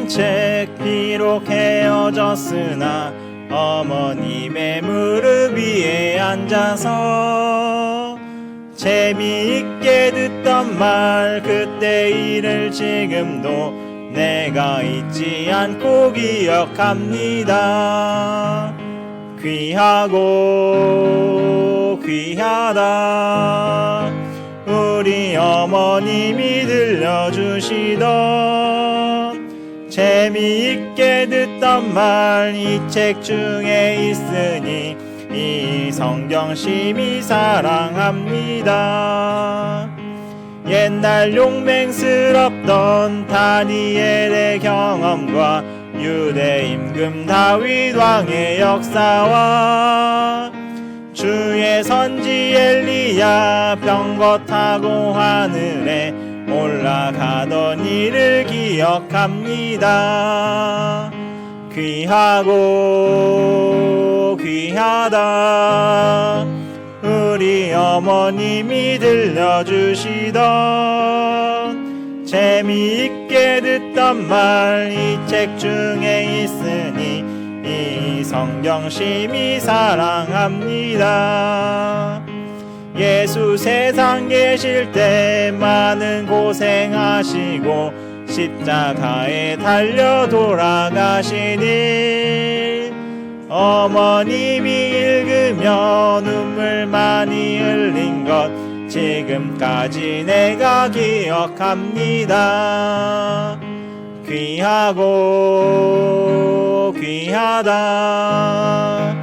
산책 비록 헤어졌으나 어머님의 무릎 위에 앉아서 재미있게 듣던 말 그때 일을 지금도 내가 잊지 않고 기억합니다. 귀하고 귀하다 우리 어머님이 들려주시던 재미있게 듣던 말 이 책 중에 있으니 이 성경 심히 사랑합니다. 옛날 용맹스럽던 다니엘의 경험과 유대 임금 다윗 왕의 역사와 주의 선지 엘리야 병거 타고 하늘에 올라가던 일을 기억합니다. 귀하고 귀하다 우리 어머님이 들려주시던 재미있게 듣던 말 이 책 중에 있으니 이 성경 심히 사랑합니다. 예수 세상 계실 때 많은 고생하시고 십자가에 달려 돌아가시니 어머님이 읽으며 눈물 많이 흘린 것 지금까지 내가 기억합니다. 귀하고 귀하다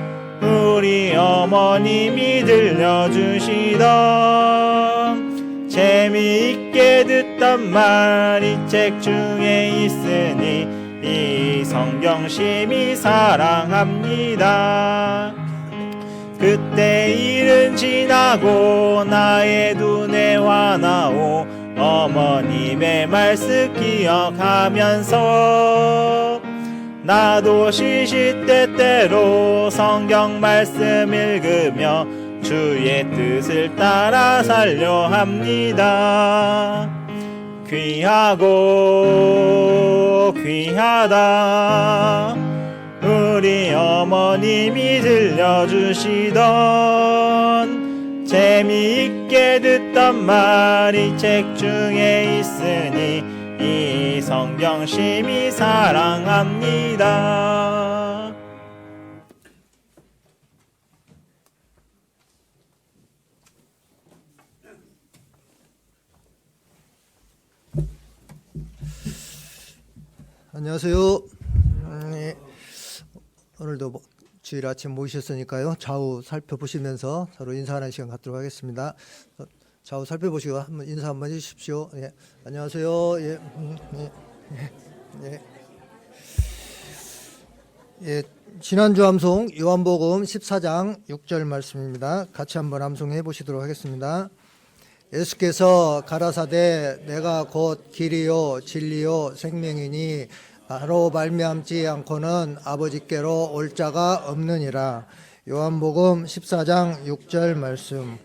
우리 어머님이 들려주시던 재미있게 듣던 말 이 책 중에 있으니 이 성경 심히 사랑합니다. 그때 일은 지나고 나의 눈에 화나오 어머님의 말씀 기억하면서 나도 시시때때로 성경 말씀 읽으며 주의 뜻을 따라 살려 합니다. 귀하고 귀하다 우리 어머님이 들려주시던 재미있게 듣던 말 이 책 중에 있으니 이 성경 심히 사랑합니다. 안녕하세요. 네. 오늘도 주일 아침 모이셨으니까요. 좌우 살펴보시면서 서로 인사하는 시간 갖도록 하겠습니다. 좌우 살펴보시고 한번 인사 한번 해주십시오. 예. 안녕하세요. 예. 예. 예. 지난주 암송 요한복음 14장 6절 말씀입니다. 같이 한번 암송해 보시도록 하겠습니다. 예수께서 가라사대 내가 곧 길이요 진리요 생명이니 나로 말미암지 않고는 아버지께로 올 자가 없느니라. 요한복음 14장 6절 말씀.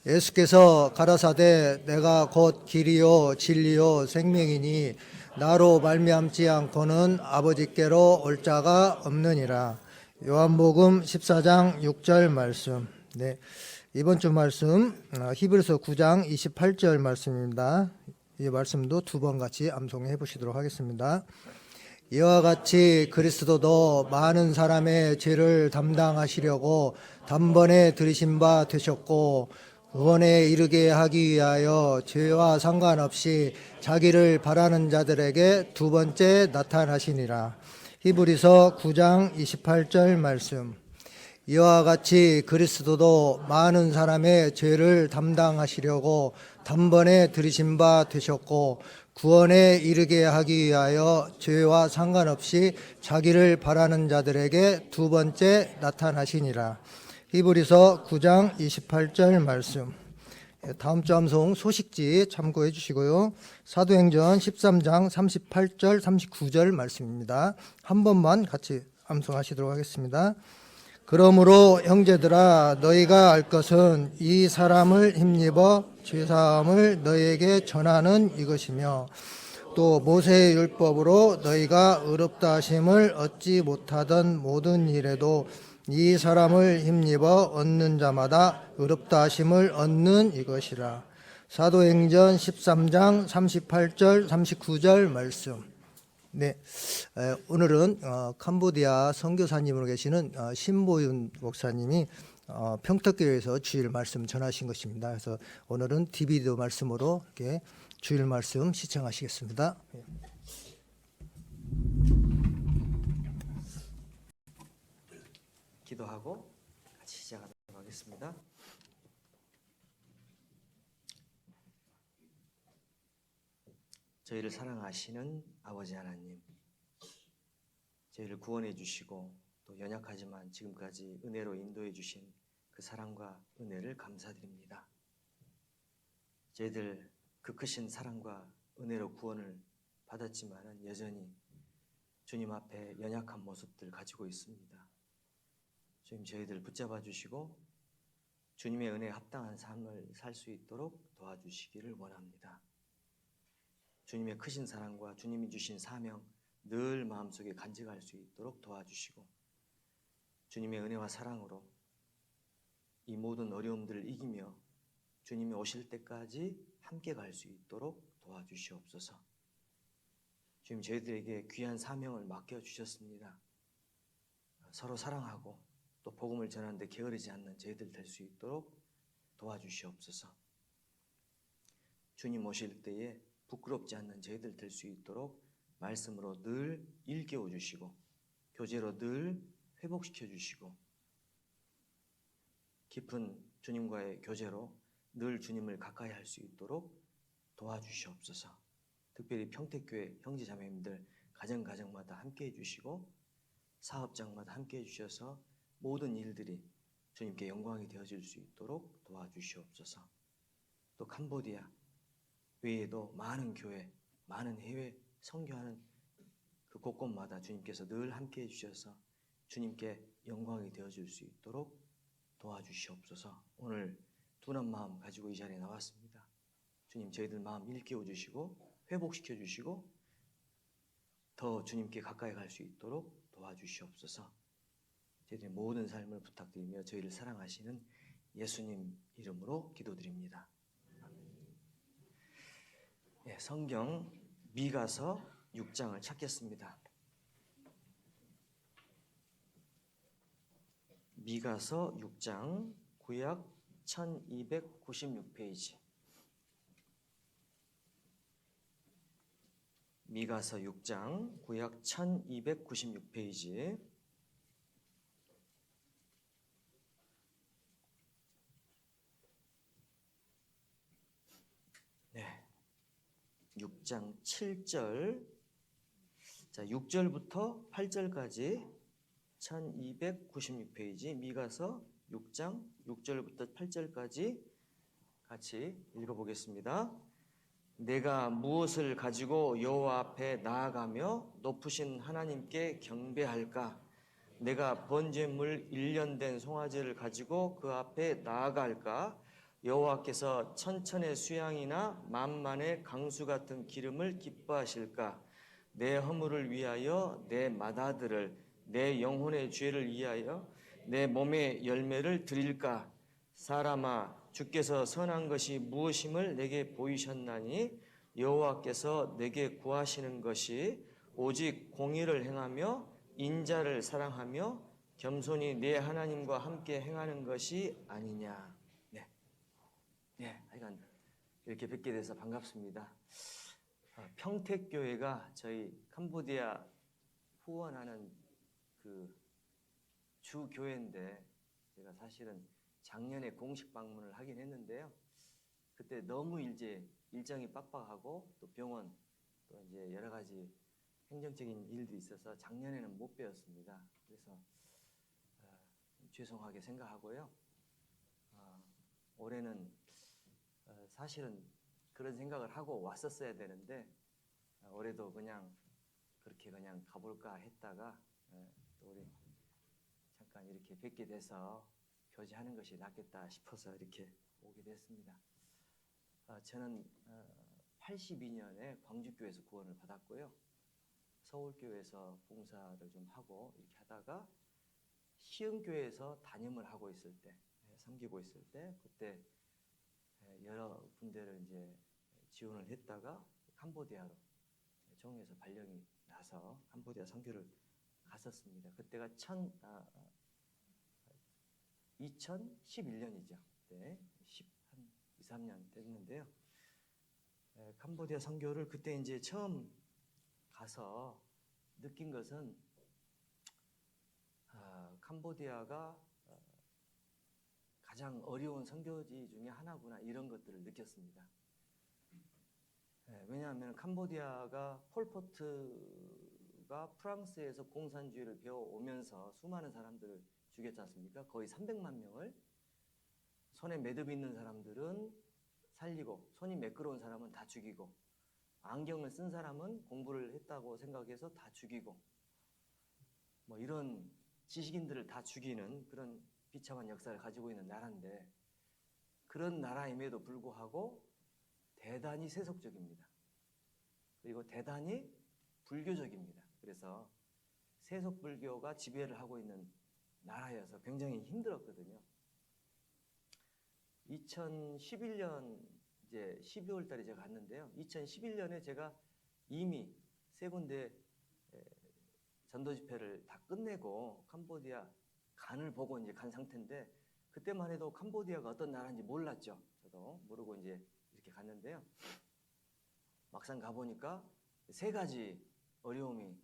예수께서 가라사대 내가 곧 길이요 진리요 생명이니 나로 말미암지 않고는 아버지께로 올 자가 없느니라. 요한복음 14장 6절 말씀. 네. 이번 주 말씀 히브리서 9장 28절 말씀입니다. 이 말씀도 두 번 같이 암송해 보시도록 하겠습니다. 이와 같이 그리스도도 많은 사람의 죄를 담당하시려고 단번에 들이신 바 되셨고 구원에 이르게 하기 위하여 죄와 상관없이 자기를 바라는 자들에게 두 번째 나타나시니라. 히브리서 9장 28절 말씀. 이와 같이 그리스도도 많은 사람의 죄를 담당하시려고 단번에 들이신 바 되셨고 구원에 이르게 하기 위하여 죄와 상관없이 자기를 바라는 자들에게 두 번째 나타나시니라. 히브리서 9장 28절 말씀. 다음 주 암송 소식지 참고해 주시고요. 사도행전 13장 38절 39절 말씀입니다. 한 번만 같이 암송하시도록 하겠습니다. 그러므로 형제들아 너희가 알 것은 이 사람을 힘입어 죄사함을 너희에게 전하는 이것이며 또 모세의 율법으로 너희가 의롭다 하심을 얻지 못하던 모든 일에도 이 사람을 힘입어 얻는 자마다 의롭다 하심을 얻는 이것이라. 사도행전 13장 38절 39절 말씀. 네, 오늘은 캄보디아 선교사님으로 계시는 신보윤 목사님이 평택교회에서 주일 말씀 전하신 것입니다. 그래서 오늘은 디비디오 말씀으로 이렇게 주일 말씀 시청하시겠습니다. 기도하고 같이 시작하도록 하겠습니다. 저희를 사랑하시는 아버지 하나님, 저희를 구원해 주시고 또 연약하지만 지금까지 은혜로 인도해 주신 그 사랑과 은혜를 감사드립니다. 저희들 그 크신 사랑과 은혜로 구원을 받았지만은 여전히 주님 앞에 연약한 모습들 가지고 있습니다. 주님, 저희들 붙잡아 주시고 주님의 은혜에 합당한 삶을 살 수 있도록 도와주시기를 원합니다. 주님의 크신 사랑과 주님이 주신 사명 늘 마음속에 간직할 수 있도록 도와주시고 주님의 은혜와 사랑으로 이 모든 어려움들을 이기며 주님이 오실 때까지 함께 갈 수 있도록 도와주시옵소서. 주님, 저희들에게 귀한 사명을 맡겨주셨습니다. 서로 사랑하고 또 복음을 전하는데 게으르지 않는 저희들 될 수 있도록 도와주시옵소서. 주님 오실 때에 부끄럽지 않는 저희들 될 수 있도록 말씀으로 늘 일깨워 주시고 교제로 늘 회복시켜 주시고 깊은 주님과의 교제로 늘 주님을 가까이 할 수 있도록 도와주시옵소서. 특별히 평택교회 형제자매님들 가정마다 함께 해주시고 사업장마다 함께 해주셔서 모든 일들이 주님께 영광이 되어질 수 있도록 도와주시옵소서. 또 캄보디아 외에도 많은 교회, 많은 해외 선교하는 그 곳곳마다 주님께서 늘 함께 해주셔서 주님께 영광이 되어질 수 있도록 도와주시옵소서. 오늘 둔한 마음 가지고 이 자리에 나왔습니다. 주님, 저희들 마음 일깨워 주시고 회복시켜 주시고 더 주님께 가까이 갈 수 있도록 도와주시옵소서. 저희들의 모든 삶을 부탁드리며 저희를 사랑하시는 예수님 이름으로 기도드립니다. 네, 성경 미가서 6장을 찾겠습니다. 미가서 6장 구약 1296페이지. 미가서 6장 구약 1296페이지. 네. 6장 7절. 자, 6절부터 8절까지 1296페이지 미가서 6장 6절부터 8절까지 같이 읽어보겠습니다. 내가 무엇을 가지고 여호와 앞에 나아가며 높으신 하나님께 경배할까? 내가 번제물 1년 된 송아지를 가지고 그 앞에 나아갈까? 여호와께서 천천의 수양이나 만만의 강수 같은 기름을 기뻐하실까? 내 허물을 위하여 내 맏아들을, 내 영혼의 죄를 위하여 내 몸의 열매를 드릴까? 사람아, 주께서 선한 것이 무엇임을 내게 보이셨나니 여호와께서 내게 구하시는 것이 오직 공의를 행하며 인자를 사랑하며 겸손히 내 하나님과 함께 행하는 것이 아니냐. 하여간 이렇게 뵙게 돼서 반갑습니다. 평택교회가 저희 캄보디아 후원하는 그 주교회인데 제가 사실은 작년에 공식 방문을 하긴 했는데요. 그때 너무 이제 일정이 빡빡하고 또 병원 또 이제 여러 가지 행정적인 일도 있어서 작년에는 못 뵈었습니다. 그래서 죄송하게 생각하고요. 올해는 사실은 그런 생각을 하고 왔었어야 되는데 올해도 그냥 그렇게 그냥 가볼까 했다가 또 우리 잠깐 이렇게 뵙게 돼서 교제하는 것이 낫겠다 싶어서 이렇게 오게 됐습니다. 저는 82년에 광주교회에서 구원을 받았고요. 서울교회에서 봉사를 좀 하고 이렇게 하다가 시흥교회에서 담임을 하고 있을 때, 섬기고 있을 때 그때 여러 군데를 이제 지원을 했다가 캄보디아로 종에서 발령이 나서 캄보디아 선교를 갔었습니다. 그때가 2011년이죠. 네, 한 2, 3년 됐는데요. 캄보디아 선교를 그때 이제 처음 가서 느낀 것은 캄보디아가 가장 어려운 선교지 중에 하나구나 이런 것들을 느꼈습니다. 왜냐하면 캄보디아가 폴포트가 프랑스에서 공산주의를 배워오면서 수많은 사람들을 죽였지 않습니까? 거의 300만 명을. 손에 매듭 있는 사람들은 살리고 손이 매끄러운 사람은 다 죽이고 안경을 쓴 사람은 공부를 했다고 생각해서 다 죽이고 뭐 이런 지식인들을 다 죽이는 그런 비참한 역사를 가지고 있는 나라인데 그런 나라임에도 불구하고 대단히 세속적입니다. 그리고 대단히 불교적입니다. 그래서 세속 불교가 지배를 하고 있는 나라여서 굉장히 힘들었거든요. 2011년 이제 12월 달에 제가 갔는데요. 2011년에 제가 이미 세 군데 전도 집회를 다 끝내고 캄보디아 간을 보고 이제 간 상태인데 그때만 해도 캄보디아가 어떤 나라인지 몰랐죠. 저도 모르고 이제 이렇게 갔는데요. 막상 가보니까 세 가지 어려움이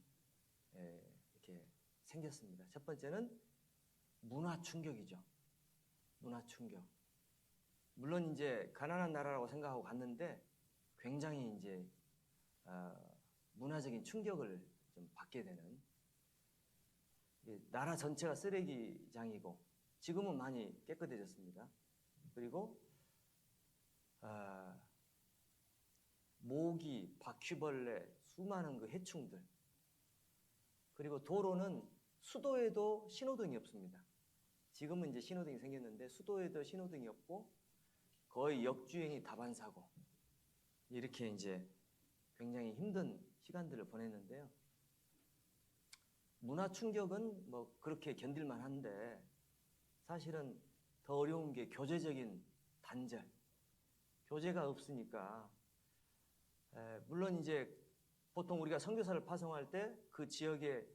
이렇게 생겼습니다. 첫 번째는 문화 충격이죠. 문화 충격. 물론 이제 가난한 나라라고 생각하고 갔는데 굉장히 이제 문화적인 충격을 좀 받게 되는 나라 전체가 쓰레기장이고 지금은 많이 깨끗해졌습니다. 그리고 모기, 바퀴벌레, 수많은 그 해충들 그리고 도로는 수도에도 신호등이 없습니다. 지금은 이제 신호등이 생겼는데 수도에도 신호등이 없고 거의 역주행이 다반사고 이렇게 이제 굉장히 힘든 시간들을 보냈는데요. 문화 충격은 뭐 그렇게 견딜만 한데 사실은 더 어려운 게 교제적인 단절. 교제가 없으니까 물론 이제 보통 우리가 선교사를 파송할 때 그 지역에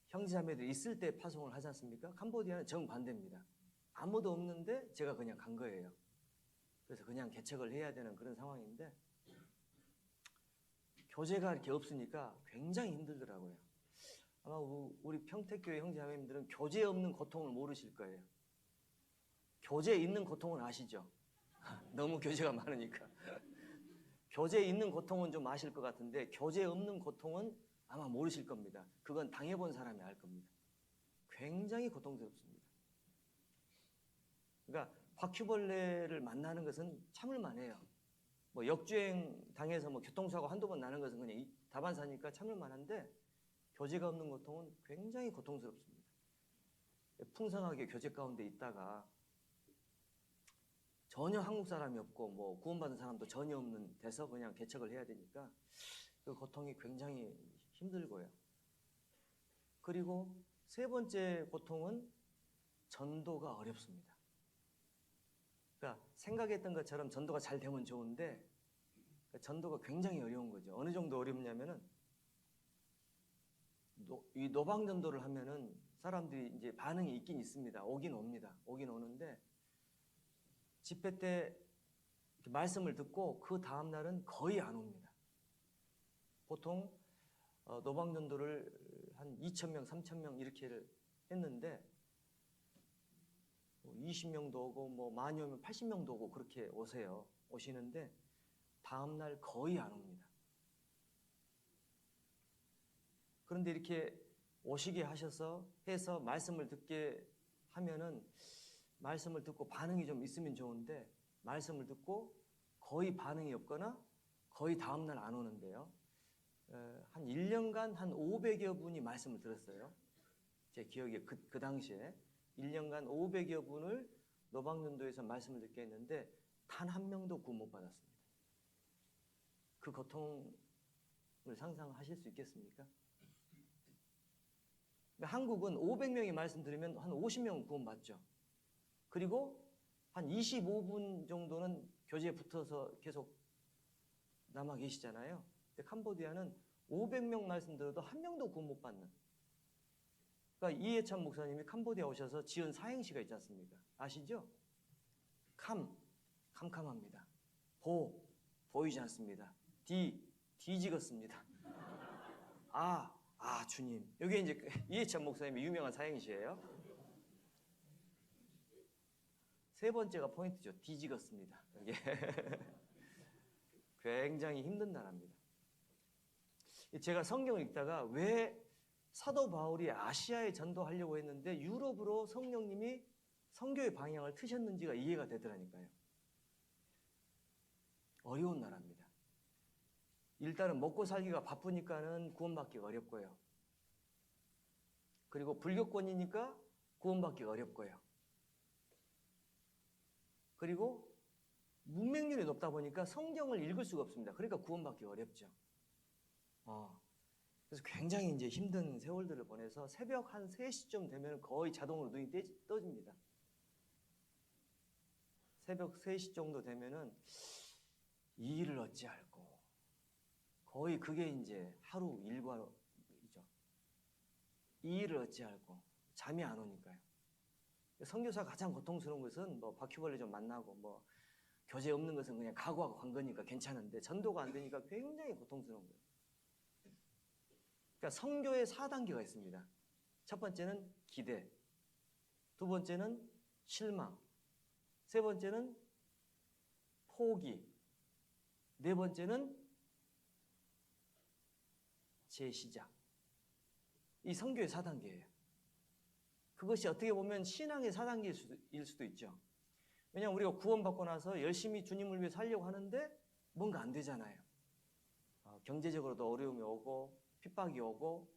형제자매들이 있을 때 파송을 하지 않습니까? 캄보디아는 정반대입니다. 아무도 없는데 제가 그냥 간 거예요. 그래서 그냥 개척을 해야 되는 그런 상황인데 교제가 이렇게 없으니까 굉장히 힘들더라고요. 아마 우리 평택교회 형제자매님들은 교제 없는 고통을 모르실 거예요. 교제 있는 고통은 아시죠? 너무 교제가 많으니까. 교제 있는 고통은 좀 아실 것 같은데 교제 없는 고통은 아마 모르실 겁니다. 그건 당해본 사람이 알 겁니다. 굉장히 고통스럽습니다. 그러니까 바퀴벌레를 만나는 것은 참을 만해요. 뭐 역주행 당해서 뭐 교통사고 한두 번 나는 것은 그냥 다반사니까 참을 만한데 교제가 없는 고통은 굉장히 고통스럽습니다. 풍성하게 교제 가운데 있다가 전혀 한국 사람이 없고 뭐 구원받은 사람도 전혀 없는 데서 그냥 개척을 해야 되니까 그 고통이 굉장히 힘들고요. 그리고 세 번째 고통은 전도가 어렵습니다. 그러니까 생각했던 것처럼 전도가 잘 되면 좋은데 전도가 굉장히 어려운 거죠. 어느 정도 어렵냐면은 이 노방 전도를 하면은 사람들이 이제 반응이 있긴 있습니다. 오긴 옵니다. 오긴 오는데 집회 때 말씀을 듣고 그 다음 날은 거의 안 옵니다. 보통 노방 전도를 한 2,000명, 3,000명 이렇게를 했는데 20명도 오고 뭐 많이 오면 80명도 오고 그렇게 오시는데 다음 날 거의 안 옵니다. 그런데 이렇게 오시게 해서 말씀을 듣게 하면은 말씀을 듣고 반응이 좀 있으면 좋은데 말씀을 듣고 거의 반응이 없거나 거의 다음 날 안 오는데요. 한 1년간 한 500여 분이 말씀을 들었어요. 제 기억에 그 당시에 1년간 500여 분을 노방전도에서 말씀을 듣게 했는데 단 한 명도 구원 못 받았습니다. 그 고통을 상상하실 수 있겠습니까? 한국은 500명이 말씀 들으면 한 50명은 구원받죠. 그리고 한 25분 정도는 교제에 붙어서 계속 남아 계시잖아요. 근데 캄보디아는 500명 말씀 들어도 한 명도 구원 못 받는. 그러니까 이해찬 목사님이 캄보디아 오셔서 지은 사행시가 있지 않습니까? 아시죠? 캄캄합니다. 보이지 않습니다. 뒤지겠습니다. 주님. 이게 이제 이해찬 목사님의 유명한 사행시예요. 세 번째가 포인트죠. 뒤지겠습니다. 이게 굉장히 힘든 나라입니다. 제가 성경을 읽다가 왜 사도 바울이 아시아에 전도하려고 했는데 유럽으로 성령님이 선교의 방향을 트셨는지가 이해가 되더라니까요. 어려운 나라입니다. 일단은 먹고 살기가 바쁘니까는 구원받기가 어렵고요. 그리고 불교권이니까 구원받기가 어렵고요. 그리고 문맹률이 높다 보니까 성경을 읽을 수가 없습니다. 그러니까 구원받기가 어렵죠. 그래서 굉장히 이제 힘든 세월들을 보내서 새벽 한 3시쯤 되면 거의 자동으로 눈이 떠집니다. 새벽 3시 정도 되면은 이 일을 어찌할꼬. 거의 그게 이제 하루 일과이죠. 이 일을 어찌할꼬. 잠이 안 오니까요. 선교사가 가장 고통스러운 것은 뭐 바퀴벌레 좀 만나고 뭐 교제 없는 것은 그냥 각오하고 간 거니까 괜찮은데 전도가 안 되니까 굉장히 고통스러운 거예요. 그러니까 선교의 4단계가 있습니다. 첫 번째는 기대, 두 번째는 실망, 세 번째는 포기, 네 번째는 재시작. 이 선교의 4단계예요. 그것이 어떻게 보면 신앙의 4단계일 수도 있죠. 왜냐하면 우리가 구원받고 나서 열심히 주님을 위해 살려고 하는데 뭔가 안 되잖아요. 경제적으로도 어려움이 오고 핍박이 오고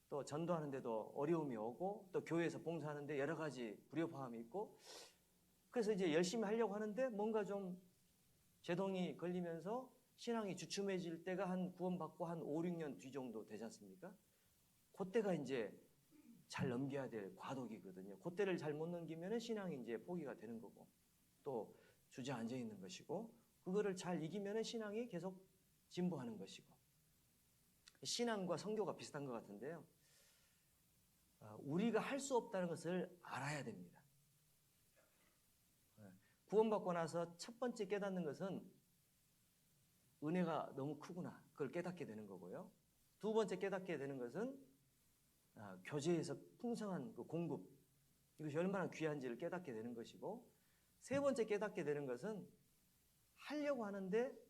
또 전도하는데도 어려움이 오고 또 교회에서 봉사하는데 여러 가지 불협화음이 있고 그래서 이제 열심히 하려고 하는데 뭔가 좀 제동이 걸리면서 신앙이 주춤해질 때가 한 구원받고 한 5, 6년 뒤 정도 되지 않습니까? 그때가 이제 잘 넘겨야 될 과도기거든요. 그때를 잘 못 넘기면 신앙이 이제 포기가 되는 거고 또 주저앉아 있는 것이고 그거를 잘 이기면 신앙이 계속 진보하는 것이고 신앙과 선교가 비슷한 것 같은데요. 우리가 할 수 없다는 것을 알아야 됩니다. 구원받고 나서 첫 번째 깨닫는 것은 은혜가 너무 크구나. 그걸 깨닫게 되는 거고요. 두 번째 깨닫게 되는 것은 교제에서 풍성한 그 공급, 이것이 얼마나 귀한지를 깨닫게 되는 것이고 세 번째 깨닫게 되는 것은 하려고 하는데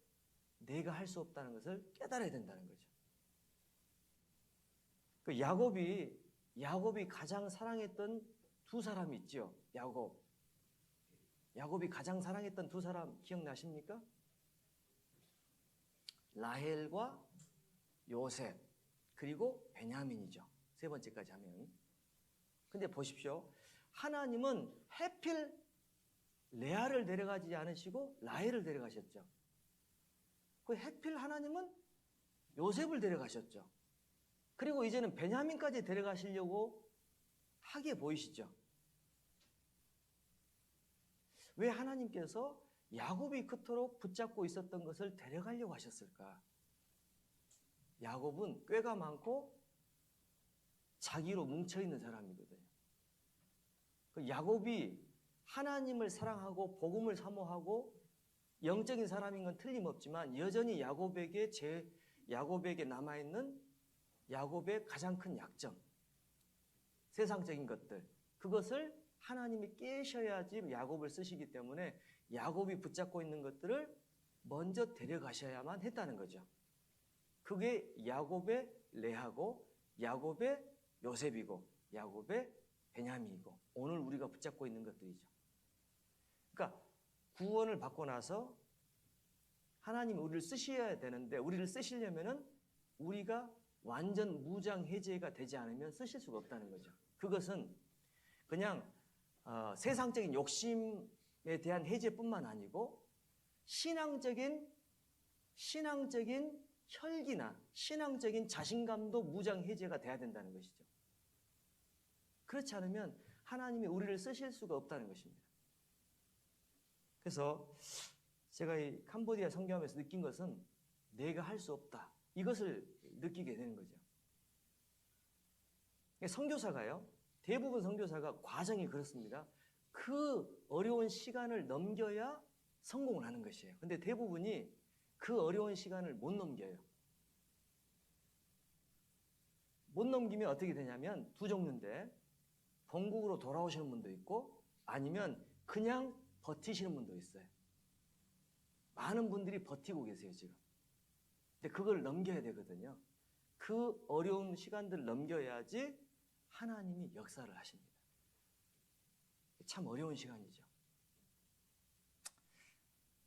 내가 할 수 없다는 것을 깨달아야 된다는 거죠. 그 야곱이 가장 사랑했던 두 사람이 있죠. 야곱이 가장 사랑했던 두 사람 기억나십니까? 라헬과 요셉 그리고 베냐민이죠. 세 번째까지 하면. 근데 보십시오. 하나님은 해필 레아를 데려가지 않으시고 라헬을 데려가셨죠. 그 해필 하나님은 요셉을 데려가셨죠. 그리고 이제는 베냐민까지 데려가시려고 하게 보이시죠. 왜 하나님께서 야곱이 그토록 붙잡고 있었던 것을 데려가려고 하셨을까? 야곱은 꾀가 많고 자기로 뭉쳐있는 사람이거든요. 그 야곱이 하나님을 사랑하고 복음을 사모하고 영적인 사람인 건 틀림없지만 여전히 야곱에게 남아있는 야곱의 가장 큰 약점, 세상적인 것들, 그것을 하나님이 깨셔야지 야곱을 쓰시기 때문에 야곱이 붙잡고 있는 것들을 먼저 데려가셔야만 했다는 거죠. 그게 야곱의 레아고 야곱의 요셉이고 야곱의 베냐민이고 오늘 우리가 붙잡고 있는 것들이죠. 그러니까 구원을 받고 나서 하나님이 우리를 쓰셔야 되는데 우리를 쓰시려면은 우리가 완전 무장 해제가 되지 않으면 쓰실 수가 없다는 거죠. 그것은 그냥 세상적인 욕심에 대한 해제뿐만 아니고 신앙적인 신앙적인 혈기나 신앙적인 자신감도 무장해제가 돼야 된다는 것이죠. 그렇지 않으면 하나님이 우리를 쓰실 수가 없다는 것입니다. 그래서 제가 이 캄보디아 선교하면서 느낀 것은 내가 할 수 없다. 이것을 느끼게 되는 거죠. 선교사가요. 대부분 선교사가 과정이 그렇습니다. 그 어려운 시간을 넘겨야 성공을 하는 것이에요. 근데 대부분이 그 어려운 시간을 못 넘겨요. 못 넘기면 어떻게 되냐면 두 종류인데 본국으로 돌아오시는 분도 있고 아니면 그냥 버티시는 분도 있어요. 많은 분들이 버티고 계세요, 지금. 근데 그걸 넘겨야 되거든요. 그 어려운 시간들을 넘겨야지 하나님이 역사를 하십니다. 참 어려운 시간이죠.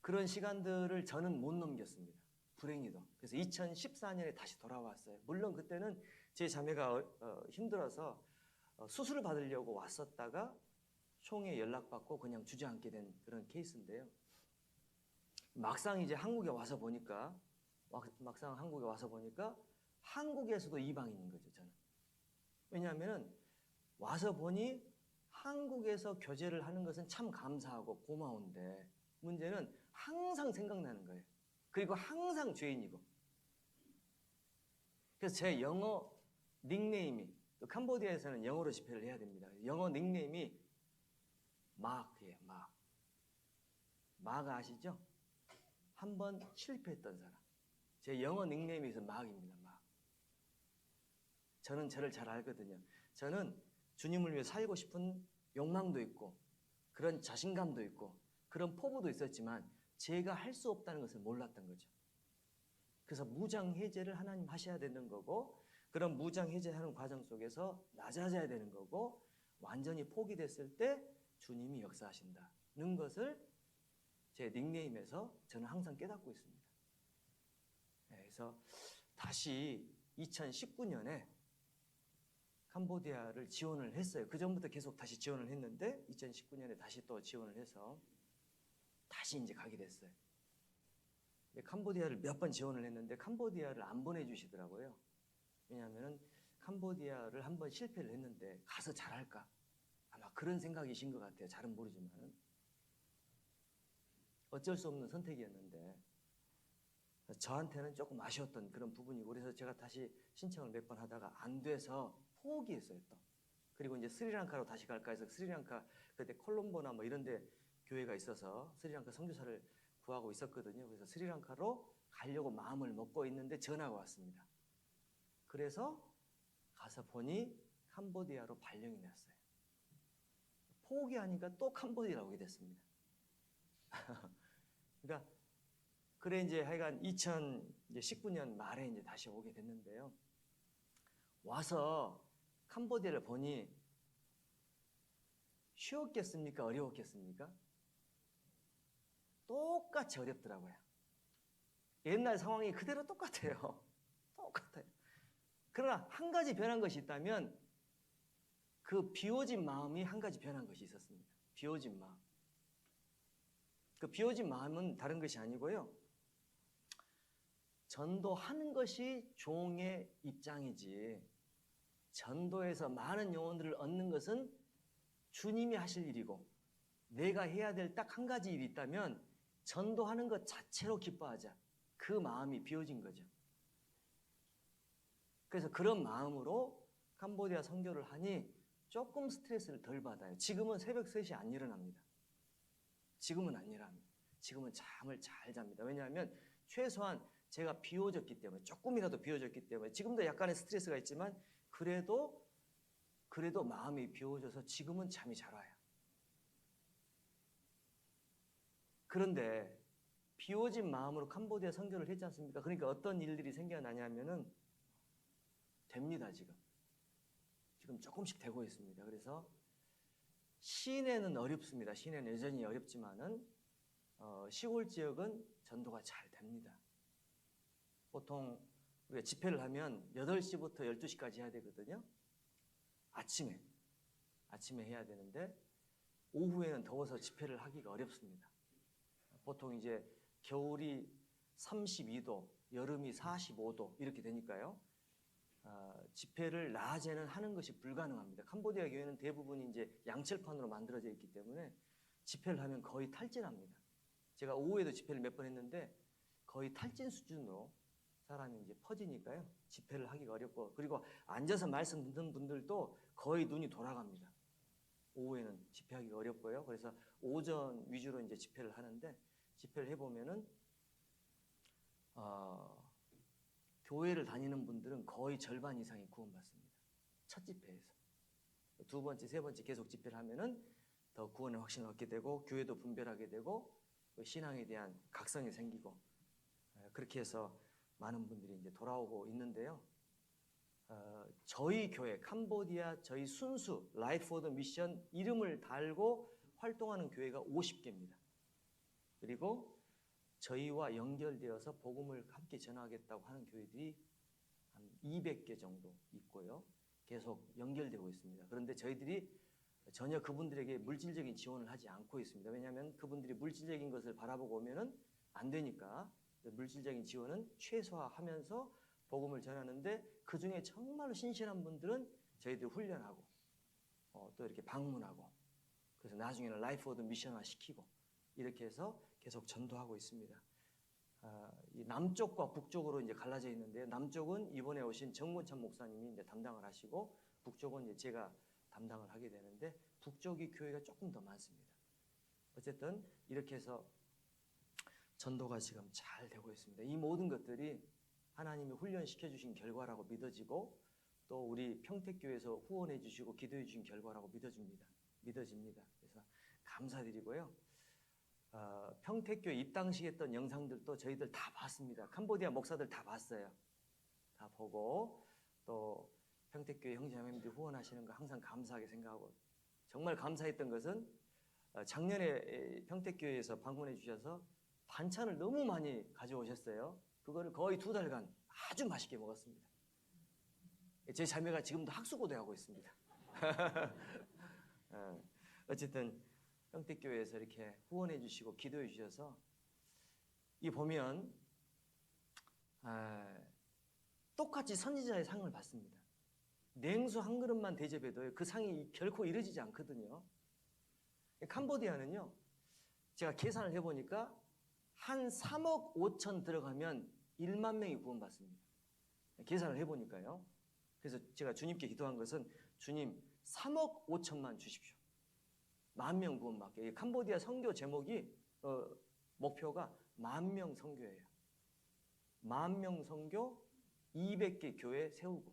그런 시간들을 저는 못 넘겼습니다. 불행히도. 그래서 2014년에 다시 돌아왔어요. 물론 그때는 제 자매가 힘들어서 수술을 받으려고 왔었다가 총에 연락받고 그냥 주저앉게 된 그런 케이스인데요. 막상 이제 한국에 와서 보니까 한국에서도 이방인인 거죠, 저는. 왜냐하면 와서 보니 한국에서 교제를 하는 것은 참 감사하고 고마운데 문제는 항상 생각나는 거예요. 그리고 항상 죄인이고. 그래서 제 영어 닉네임이, 또 캄보디아에서는 영어로 집회를 해야 됩니다. 영어 닉네임이 마크예요, 마크. 마크 아시죠? 한번 실패했던 사람. 제 영어 닉네임이 마크입니다, 마크. 저는 저를 잘 알거든요. 저는 주님을 위해 살고 싶은 욕망도 있고 그런 자신감도 있고 그런 포부도 있었지만 제가 할 수 없다는 것을 몰랐던 거죠. 그래서 무장해제를 하나님 하셔야 되는 거고 그런 무장해제하는 과정 속에서 낮아져야 되는 거고 완전히 포기됐을 때 주님이 역사하신다는 것을 제 닉네임에서 저는 항상 깨닫고 있습니다. 그래서 다시 2019년에 캄보디아를 지원을 했어요. 그 전부터 계속 다시 지원을 했는데 2019년에 다시 또 지원을 해서 다시 이제 가게 됐어요. 캄보디아를 몇 번 지원을 했는데 캄보디아를 안 보내주시더라고요. 왜냐하면 캄보디아를 한번 실패를 했는데 가서 잘할까? 아마 그런 생각이신 것 같아요. 잘은 모르지만 어쩔 수 없는 선택이었는데 저한테는 조금 아쉬웠던 그런 부분이고 그래서 제가 다시 신청을 몇 번 하다가 안 돼서 포기했어요 또. 그리고 이제 스리랑카로 다시 갈까 해서 스리랑카 그때 콜롬보나 뭐 이런 데 교회가 있어서 스리랑카 선교사를 구하고 있었거든요. 그래서 스리랑카로 가려고 마음을 먹고 있는데 전화가 왔습니다. 그래서 가서 보니 캄보디아로 발령이 났어요. 포기하니까 또 캄보디아로 오게 됐습니다. 그러니까 그래 이제 하여간 2019년 말에 이제 다시 오게 됐는데요. 와서 캄보디아를 보니 쉬웠겠습니까? 어려웠겠습니까? 똑같이 어렵더라고요. 옛날 상황이 그대로 똑같아요. 똑같아요. 그러나 한 가지 변한 것이 있다면 그 비워진 마음이 한 가지 변한 것이 있었습니다. 비워진 마음. 그 비워진 마음은 다른 것이 아니고요. 전도하는 것이 종의 입장이지 전도에서 많은 영혼들을 얻는 것은 주님이 하실 일이고 내가 해야 될 딱 한 가지 일이 있다면 전도하는 것 자체로 기뻐하자. 그 마음이 비워진 거죠. 그래서 그런 마음으로 캄보디아 선교를 하니 조금 스트레스를 덜 받아요. 지금은 새벽 3시에 안 일어납니다. 지금은 안 일어납니다. 지금은 잠을 잘 잡니다. 왜냐하면 최소한 제가 비워졌기 때문에 조금이라도 비워졌기 때문에 지금도 약간의 스트레스가 있지만 그래도 마음이 비워져서 지금은 잠이 잘 와요. 그런데 비워진 마음으로 캄보디아 선교를 했지 않습니까? 그러니까 어떤 일들이 생겨나냐면은 됩니다, 지금. 지금 조금씩 되고 있습니다. 그래서 시내는 어렵습니다. 시내는 여전히 어렵지만은 시골 지역은 전도가 잘 됩니다. 보통 우리가 집회를 하면 8시부터 12시까지 해야 되거든요. 아침에 해야 되는데 오후에는 더워서 집회를 하기가 어렵습니다. 보통 이제 겨울이 32도, 여름이 45도 이렇게 되니까요. 집회를 낮에는 하는 것이 불가능합니다. 캄보디아 교회는 대부분이 이제 양철판으로 만들어져 있기 때문에 집회를 하면 거의 탈진합니다. 제가 오후에도 집회를 몇 번 했는데 거의 탈진 수준으로 사람이 이제 퍼지니까요. 집회를 하기가 어렵고, 그리고 앉아서 말씀 듣는 분들도 거의 눈이 돌아갑니다. 오후에는 집회하기가 어렵고요. 그래서 오전 위주로 이제 집회를 하는데, 집회를 해보면은 교회를 다니는 분들은 거의 절반 이상이 구원받습니다. 첫 집회에서. 두 번째, 세 번째 계속 집회를 하면은 더 구원의 확신을 얻게 되고, 교회도 분별하게 되고, 신앙에 대한 각성이 생기고, 그렇게 해서 많은 분들이 이제 돌아오고 있는데요. 저희 교회, 캄보디아 저희 순수 라이프 오더 미션 이름을 달고 활동하는 교회가 50개입니다. 그리고 저희와 연결되어서 복음을 함께 전하겠다고 하는 교회들이 한 200개 정도 있고요. 계속 연결되고 있습니다. 그런데 저희들이 전혀 그분들에게 물질적인 지원을 하지 않고 있습니다. 왜냐하면 그분들이 물질적인 것을 바라보고 오면은 안 되니까 물질적인 지원은 최소화하면서 복음을 전하는데, 그 중에 정말로 신실한 분들은 저희들이 훈련하고 또 이렇게 방문하고, 그래서 나중에는 라이프 오더 미션화 시키고 이렇게 해서 계속 전도하고 있습니다. 이 남쪽과 북쪽으로 이제 갈라져 있는데요. 남쪽은 이번에 오신 정권찬 목사님이 이제 담당을 하시고, 북쪽은 이제 제가 담당을 하게 되는데, 북쪽이 교회가 조금 더 많습니다. 어쨌든 이렇게 해서 전도가 지금 잘 되고 있습니다. 이 모든 것들이 하나님이 훈련시켜 주신 결과라고 믿어지고, 또 우리 평택교회에서 후원해 주시고 기도해 주신 결과라고 믿어집니다. 그래서 감사드리고요. 평택교회 입당식 했던 영상들도 저희들 다 봤습니다. 캄보디아 목사들 다 봤어요. 다 보고, 또 평택교회 형제자매님들이 후원하시는 거 항상 감사하게 생각하고, 정말 감사했던 것은 작년에 평택교회에서 방문해 주셔서 반찬을 너무 많이 가져오셨어요. 그거를 거의 2달간 아주 맛있게 먹었습니다. 제 자매가 지금도 학수고대 하고 있습니다. 어쨌든 평택교회에서 이렇게 후원해 주시고 기도해 주셔서, 이 보면 똑같이 선지자의 상을 받습니다. 냉수 한 그릇만 대접해도 그 상이 결코 이루어지지 않거든요. 캄보디아는요, 제가 계산을 해보니까 한 3억 5천 들어가면 1만 명이 구원받습니다. 계산을 해보니까요. 그래서 제가 주님께 기도한 것은, 주님 3억 5천만 주십시오. 10,000명 구원받게. 캄보디아 선교 제목이 목표가 10,000명 선교예요. 10,000명 선교, 200개 교회 세우고,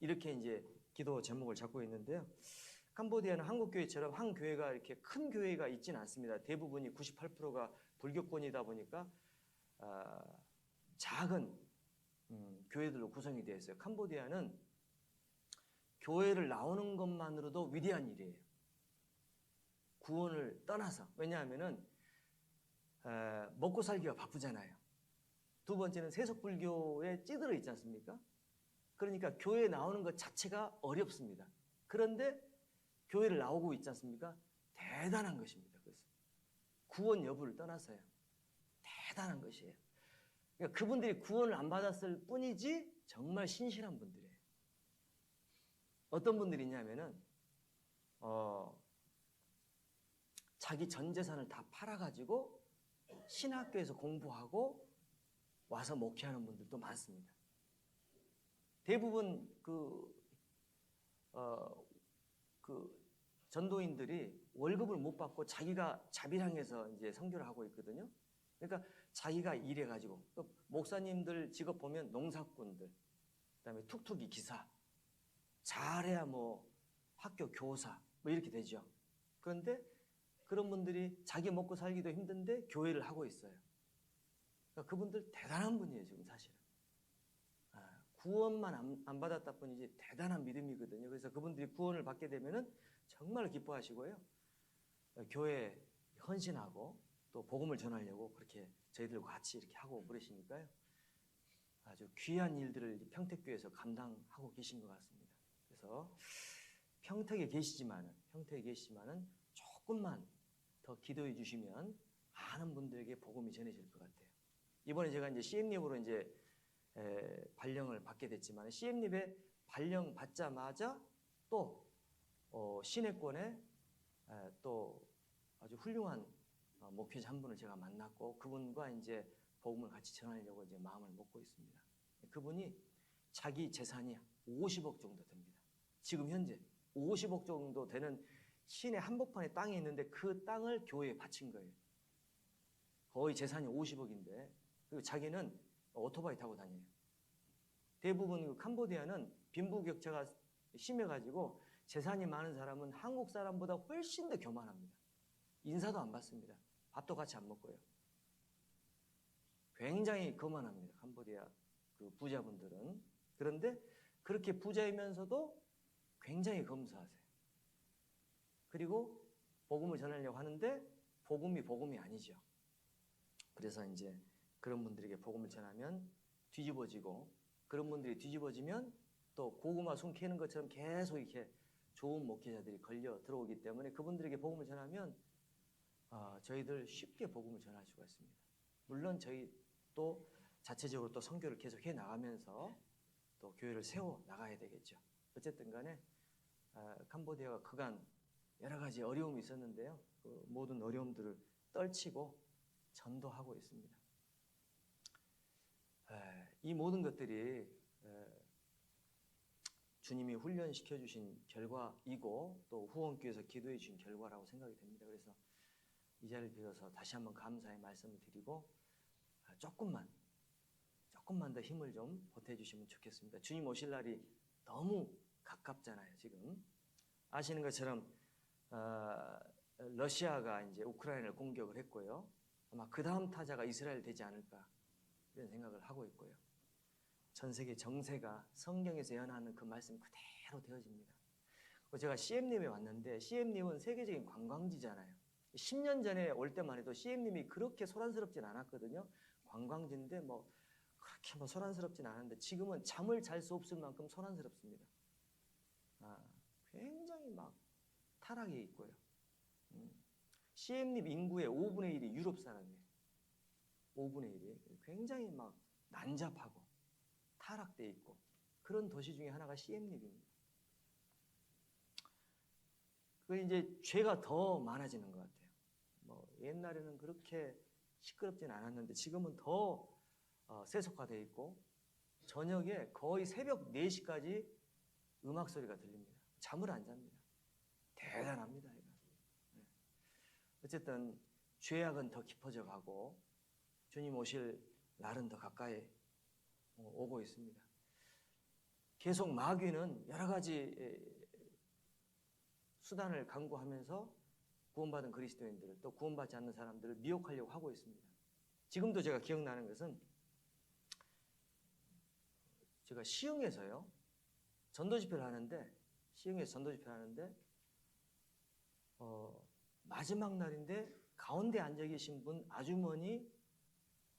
이렇게 이제 기도 제목을 잡고 있는데요. 캄보디아는 한국 교회처럼 한 교회가 이렇게 큰 교회가 있지는 않습니다. 대부분이 98%가 불교권이다 보니까 작은 교회들로 구성이 되어 있어요. 캄보디아는 교회를 나오는 것만으로도 위대한 일이에요. 구원을 떠나서. 왜냐하면은 먹고 살기가 바쁘잖아요. 두 번째는 세속불교에 찌들어 있지 않습니까? 그러니까 교회에 나오는 것 자체가 어렵습니다. 그런데 교회를 나오고 있지 않습니까? 대단한 것입니다. 그래서 구원 여부를 떠나서요. 대단한 것이에요. 그러니까 그분들이 구원을 안 받았을 뿐이지 정말 신실한 분들이에요. 어떤 분들이 있냐면은 자기 전 재산을 다 팔아가지고 신학교에서 공부하고 와서 목회하는 분들도 많습니다. 대부분 그 전도인들이 월급을 못 받고 자기가 자비랑해서 이제 선교를 하고 있거든요. 그러니까 자기가 일해가지고, 목사님들 직업 보면 농사꾼들, 그다음에 툭툭이 기사, 잘해야 뭐 학교 교사 뭐 이렇게 되죠. 그런데 그런 분들이 자기 먹고 살기도 힘든데 교회를 하고 있어요. 그러니까 그분들 대단한 분이에요, 지금 사실은. 구원만 안 받았다 뿐이지 대단한 믿음이거든요. 그래서 그분들이 구원을 받게 되면은 정말 기뻐하시고요. 교회에 헌신하고 또 복음을 전하려고 그렇게 저희들과 같이 이렇게 하고 그러시니까요. 아주 귀한 일들을 평택교회에서 감당하고 계신 것 같습니다. 그래서 평택에 계시지만은 조금만 더 기도해 주시면 많은 분들에게 복음이 전해질 것 같아요. 이번에 제가 이제 CM립으로 이제 발령을 받게 됐지만 CM립에 발령 받자마자 또 시내권에 또 아주 훌륭한 목회자 한 분을 제가 만났고 그분과 이제 복음을 같이 전하려고 이제 마음을 먹고 있습니다. 그분이 자기 재산이 50억 정도 됩니다. 지금 현재 50억 정도 되는 시내 한복판에 땅이 있는데 그 땅을 교회에 바친 거예요. 거의 재산이 50억인데 그리고 자기는 오토바이 타고 다녀요. 대부분 캄보디아는 빈부격차가 심해가지고 재산이 많은 사람은 한국 사람보다 훨씬 더 교만합니다. 인사도 안 받습니다. 밥도 같이 안 먹고요. 굉장히 거만합니다. 캄보디아 그 부자분들은. 그런데 그렇게 부자이면서도 굉장히 검소하세요. 그리고 복음을 전하려고 하는데 복음이 아니죠. 그래서 이제 그런 분들에게 복음을 전하면 뒤집어지고 그런 분들이 뒤집어지면 또 고구마 숨 캐는 것처럼 계속 이렇게 좋은 목회자들이 걸려 들어오기 때문에 그분들에게 복음을 전하면 저희들 쉽게 복음을 전할 수가 있습니다. 물론 저희 또 자체적으로 또 선교를 계속 해 나가면서 또 교회를 세워 나가야 되겠죠. 어쨌든 간에 캄보디아가 그간 여러 가지 어려움이 있었는데요. 그 모든 어려움들을 떨치고 전도하고 있습니다. 이 모든 것들이 주님이 훈련시켜 주신 결과이고 또 후원교에서 기도해 주신 결과라고 생각이 됩니다. 그래서 이 자리를 빌어서 다시 한번 감사의 말씀을 드리고 조금만 더 힘을 좀 보태주시면 좋겠습니다. 주님 오실 날이 너무 가깝잖아요. 지금 아시는 것처럼 러시아가 이제 우크라이나를 공격을 했고요. 아마 그 다음 타자가 이스라엘 되지 않을까 이런 생각을 하고 있고요. 전 세계 정세가 성경에서 예언하는 그 말씀 그대로 되어집니다. 제가 CM립에 왔는데 CM립은 세계적인 관광지잖아요. 10년 전에 올 때만 해도 CM립이 그렇게 소란스럽진 않았거든요. 관광지인데 뭐 그렇게 뭐 소란스럽진 않은데 지금은 잠을 잘 수 없을 만큼 소란스럽습니다. 굉장히 막 타락이 있고요. CM립 인구의 5분의 1이 유럽 사람이에요. 5분의 1이 굉장히 막 난잡하고 타락돼 있고 그런 도시 중에 하나가 CM립입니다. 그 이제 죄가 더 많아지는 것 같아요. 뭐 옛날에는 그렇게 시끄럽진 않았는데 지금은 더 세속화돼 있고 저녁에 거의 새벽 4시까지 음악 소리가 들립니다. 잠을 안 잡니다. 대단합니다. 이거. 어쨌든 죄악은 더 깊어져 가고 주님 오실 날은 더 가까이 오고 있습니다. 계속 마귀는 여러 가지 수단을 강구하면서 구원받은 그리스도인들을 또 구원받지 않는 사람들을 미혹하려고 하고 있습니다. 지금도 제가 기억나는 것은 제가 시흥에서요 전도 집회를 하는데 마지막 날인데 가운데 앉아 계신 분 아주머니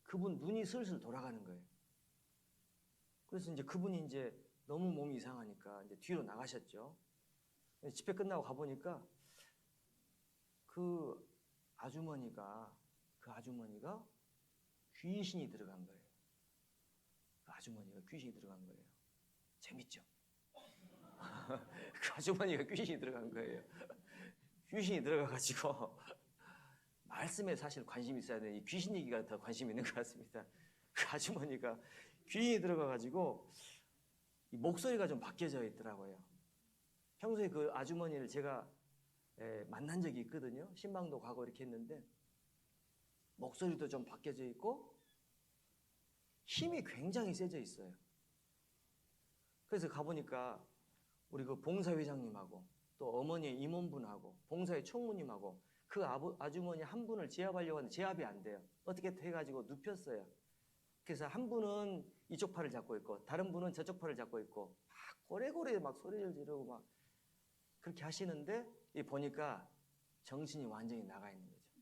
그분 눈이 슬슬 돌아가는 거예요. 그래서 이제 그분이 이제 너무 몸이 이상하니까 이제 뒤로 나가셨죠. 집회 끝나고 가보니까 그 아주머니가 귀신이 들어간 거예요. 그 아주머니가 귀신이 들어간 거예요. 재밌죠? 그 아주머니가 귀신이 들어간 거예요. 귀신이 들어가가지고 말씀에 사실 관심이 있어야 되는데 이 귀신 얘기가 더 관심이 있는 것 같습니다. 그 아주머니가 귀신이 들어가가지고 이 목소리가 좀 바뀌어져 있더라고요. 평소에 그 아주머니를 제가 만난 적이 있거든요. 신방도 가고 이렇게 했는데 목소리도 좀 바뀌어져 있고 힘이 굉장히 세져 있어요. 그래서 가보니까 우리 그 봉사회장님하고 또 어머니의 임원분하고 봉사의 총무님하고 그 아주머니 한 분을 제압하려고 하는데 제압이 안 돼요. 어떻게 해가지고 눕혔어요. 그래서 한 분은 이쪽 팔을 잡고 있고 다른 분은 저쪽 팔을 잡고 있고 막 고래고래 막 소리를 지르고 막 그렇게 하시는데 보니까 정신이 완전히 나가 있는 거죠.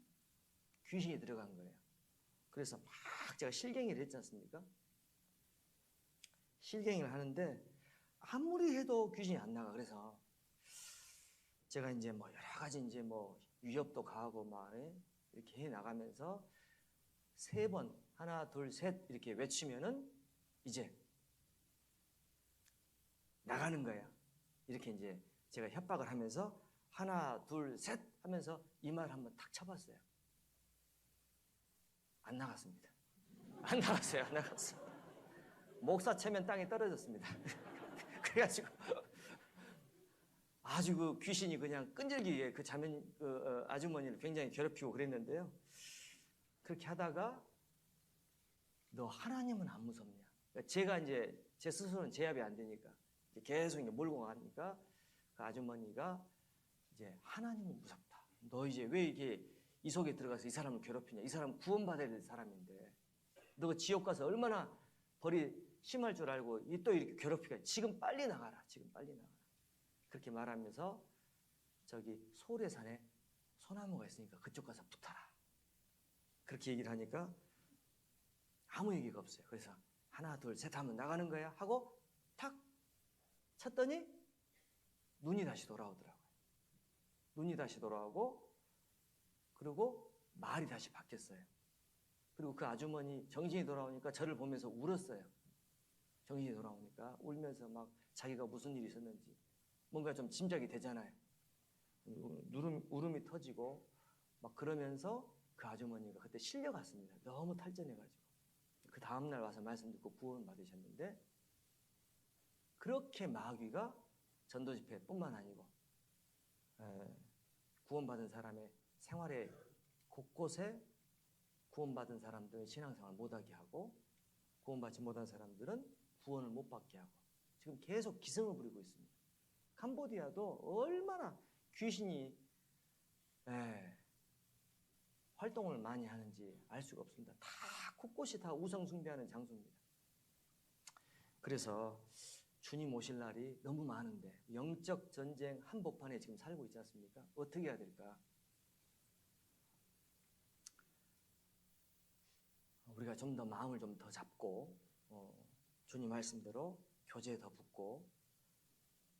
귀신이 들어간 거예요. 그래서 막 제가 실갱이를 했지 않습니까? 실갱이를 하는데 아무리 해도 귀신이 안 나가. 그래서 제가 이제 뭐 여러 가지 이제 뭐 위협도 가하고 막 이렇게 해 나가면서 3번 하나 둘 셋 이렇게 외치면은 이제 나가는 거야. 이렇게 이제 제가 협박을 하면서 하나 둘 셋 하면서 이 말 한번 탁 쳐봤어요. 안 나갔습니다. 안 나갔어요. 안 나갔어요. 목사 체면 땅에 떨어졌습니다. 그래가지고 아주 그 귀신이 그냥 끈질기게 그 아주머니를 굉장히 괴롭히고 그랬는데요. 그렇게 하다가 너 하나님은 안 무섭냐? 제가 이제 제 스스로는 제압이 안 되니까 계속 이제 몰고 가니까 그 아주머니가 이제 하나님은 무섭다. 너 이제 왜 이게 이 속에 들어가서 이 사람을 괴롭히냐? 이 사람은 구원받아야 될 사람인데 너 지옥 가서 얼마나 벌이 심할 줄 알고 또 이렇게 괴롭히가 지금 빨리 나가라. 지금 빨리 나가라. 그렇게 말하면서 저기 소래산에 소나무가 있으니까 그쪽 가서 붙어라. 그렇게 얘기를 하니까 아무 얘기가 없어요. 그래서 하나 둘 셋 하면 나가는 거야 하고 탁 쳤더니 눈이 다시 돌아오더라고요. 눈이 다시 돌아오고 그리고 말이 다시 바뀌었어요. 그리고 그 아주머니 정신이 돌아오니까 저를 보면서 울었어요. 정신이 돌아오니까 울면서 막 자기가 무슨 일이 있었는지 뭔가 좀 짐작이 되잖아요. 울음이 터지고 막 그러면서 그 아주머니가 그때 실려갔습니다. 너무 탈전해가지고. 그 다음날 와서 말씀 듣고 구원 받으셨는데 그렇게 마귀가 전도 집회뿐만 아니고 구원받은 사람의 생활에 곳곳에 구원받은 사람들의 신앙생활 못하게 하고 구원받지 못한 사람들은 구원을 못 받게 하고 지금 계속 기승을 부리고 있습니다. 캄보디아도 얼마나 귀신이 활동을 많이 하는지 알 수가 없습니다. 다 곳곳이 다 우상 숭배하는 장소입니다. 그래서 주님 오실 날이 너무 많은데 영적 전쟁 한복판에 지금 살고 있지 않습니까? 어떻게 해야 될까? 우리가 좀 더 마음을 좀 더 잡고 주님 말씀대로 교제에 더 붙고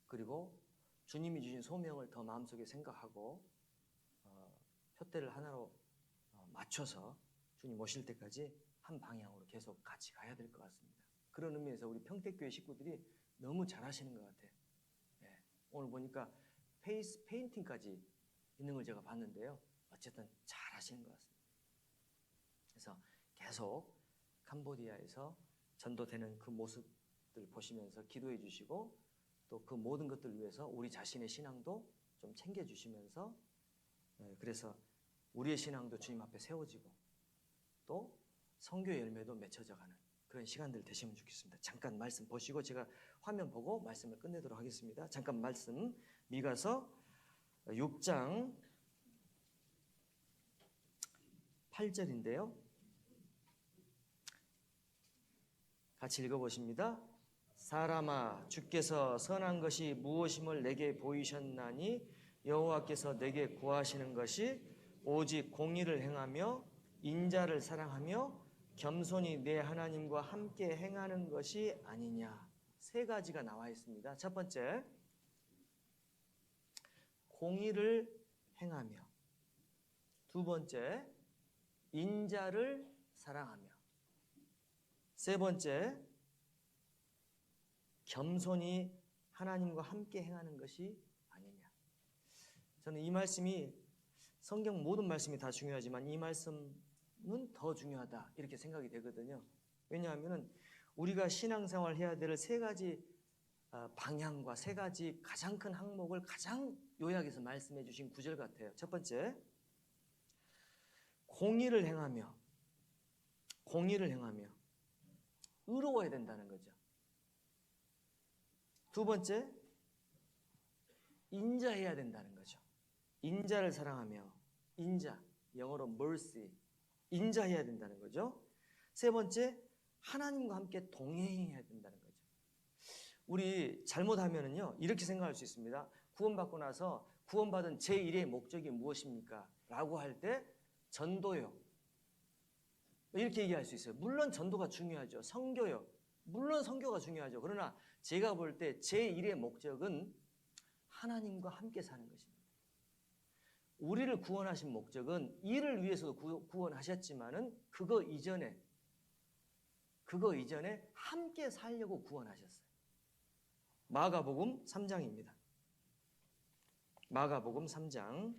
그리고 주님이 주신 소명을 더 마음속에 생각하고 표대를 하나로 맞춰서 주님 오실 때까지 한 방향으로 계속 같이 가야 될 것 같습니다. 그런 의미에서 우리 평택교회 식구들이 너무 잘하시는 것 같아요. 오늘 보니까 페이스 페인팅까지 있는 걸 제가 봤는데요. 어쨌든 잘하시는 것 같습니다. 그래서 계속 캄보디아에서 전도되는 그 모습들 보시면서 기도해 주시고 또 그 모든 것들을 위해서 우리 자신의 신앙도 좀 챙겨주시면서 그래서 우리의 신앙도 주님 앞에 세워지고 또 선교의 열매도 맺혀져가는 그런 시간들 되시면 좋겠습니다. 잠깐 말씀 보시고 제가 화면 보고 말씀을 끝내도록 하겠습니다. 잠깐 말씀 미가서 6장 8절인데요. 같이 읽어보십니다. 사람아 주께서 선한 것이 무엇임을 내게 보이셨나니 여호와께서 내게 구하시는 것이 오직 공의를 행하며 인자를 사랑하며 겸손히 내 하나님과 함께 행하는 것이 아니냐. 3가지가 나와 있습니다. 첫 번째, 공의를 행하며. 두 번째, 인자를 사랑하며. 세 번째, 겸손히 하나님과 함께 행하는 것이 아니냐. 저는 이 말씀이 성경 모든 말씀이 다 중요하지만 이 말씀은 더 중요하다 이렇게 생각이 되거든요. 왜냐하면 우리가 신앙생활 해야 될 3가지 방향과 3가지 가장 큰 항목을 가장 요약해서 말씀해 주신 구절 같아요. 첫 번째, 공의를 행하며 의로워야 된다는 거죠. 두 번째, 인자해야 된다는 거죠. 인자를 사랑하며 인자, 영어로 mercy, 인자해야 된다는 거죠. 세 번째, 하나님과 함께 동행해야 된다는 거죠. 우리 잘못하면은요 이렇게 생각할 수 있습니다. 구원받고 나서 구원받은 제 일의 목적이 무엇입니까? 라고 할 때 전도요. 이렇게 얘기할 수 있어요. 물론 전도가 중요하죠. 선교요. 물론 선교가 중요하죠. 그러나 제가 볼 때 제 일의 목적은 하나님과 함께 사는 것입니다. 우리를 구원하신 목적은 이를 위해서도 구원하셨지만은 그거 이전에 함께 살려고 구원하셨어요. 마가복음 3장입니다. 마가복음 3장.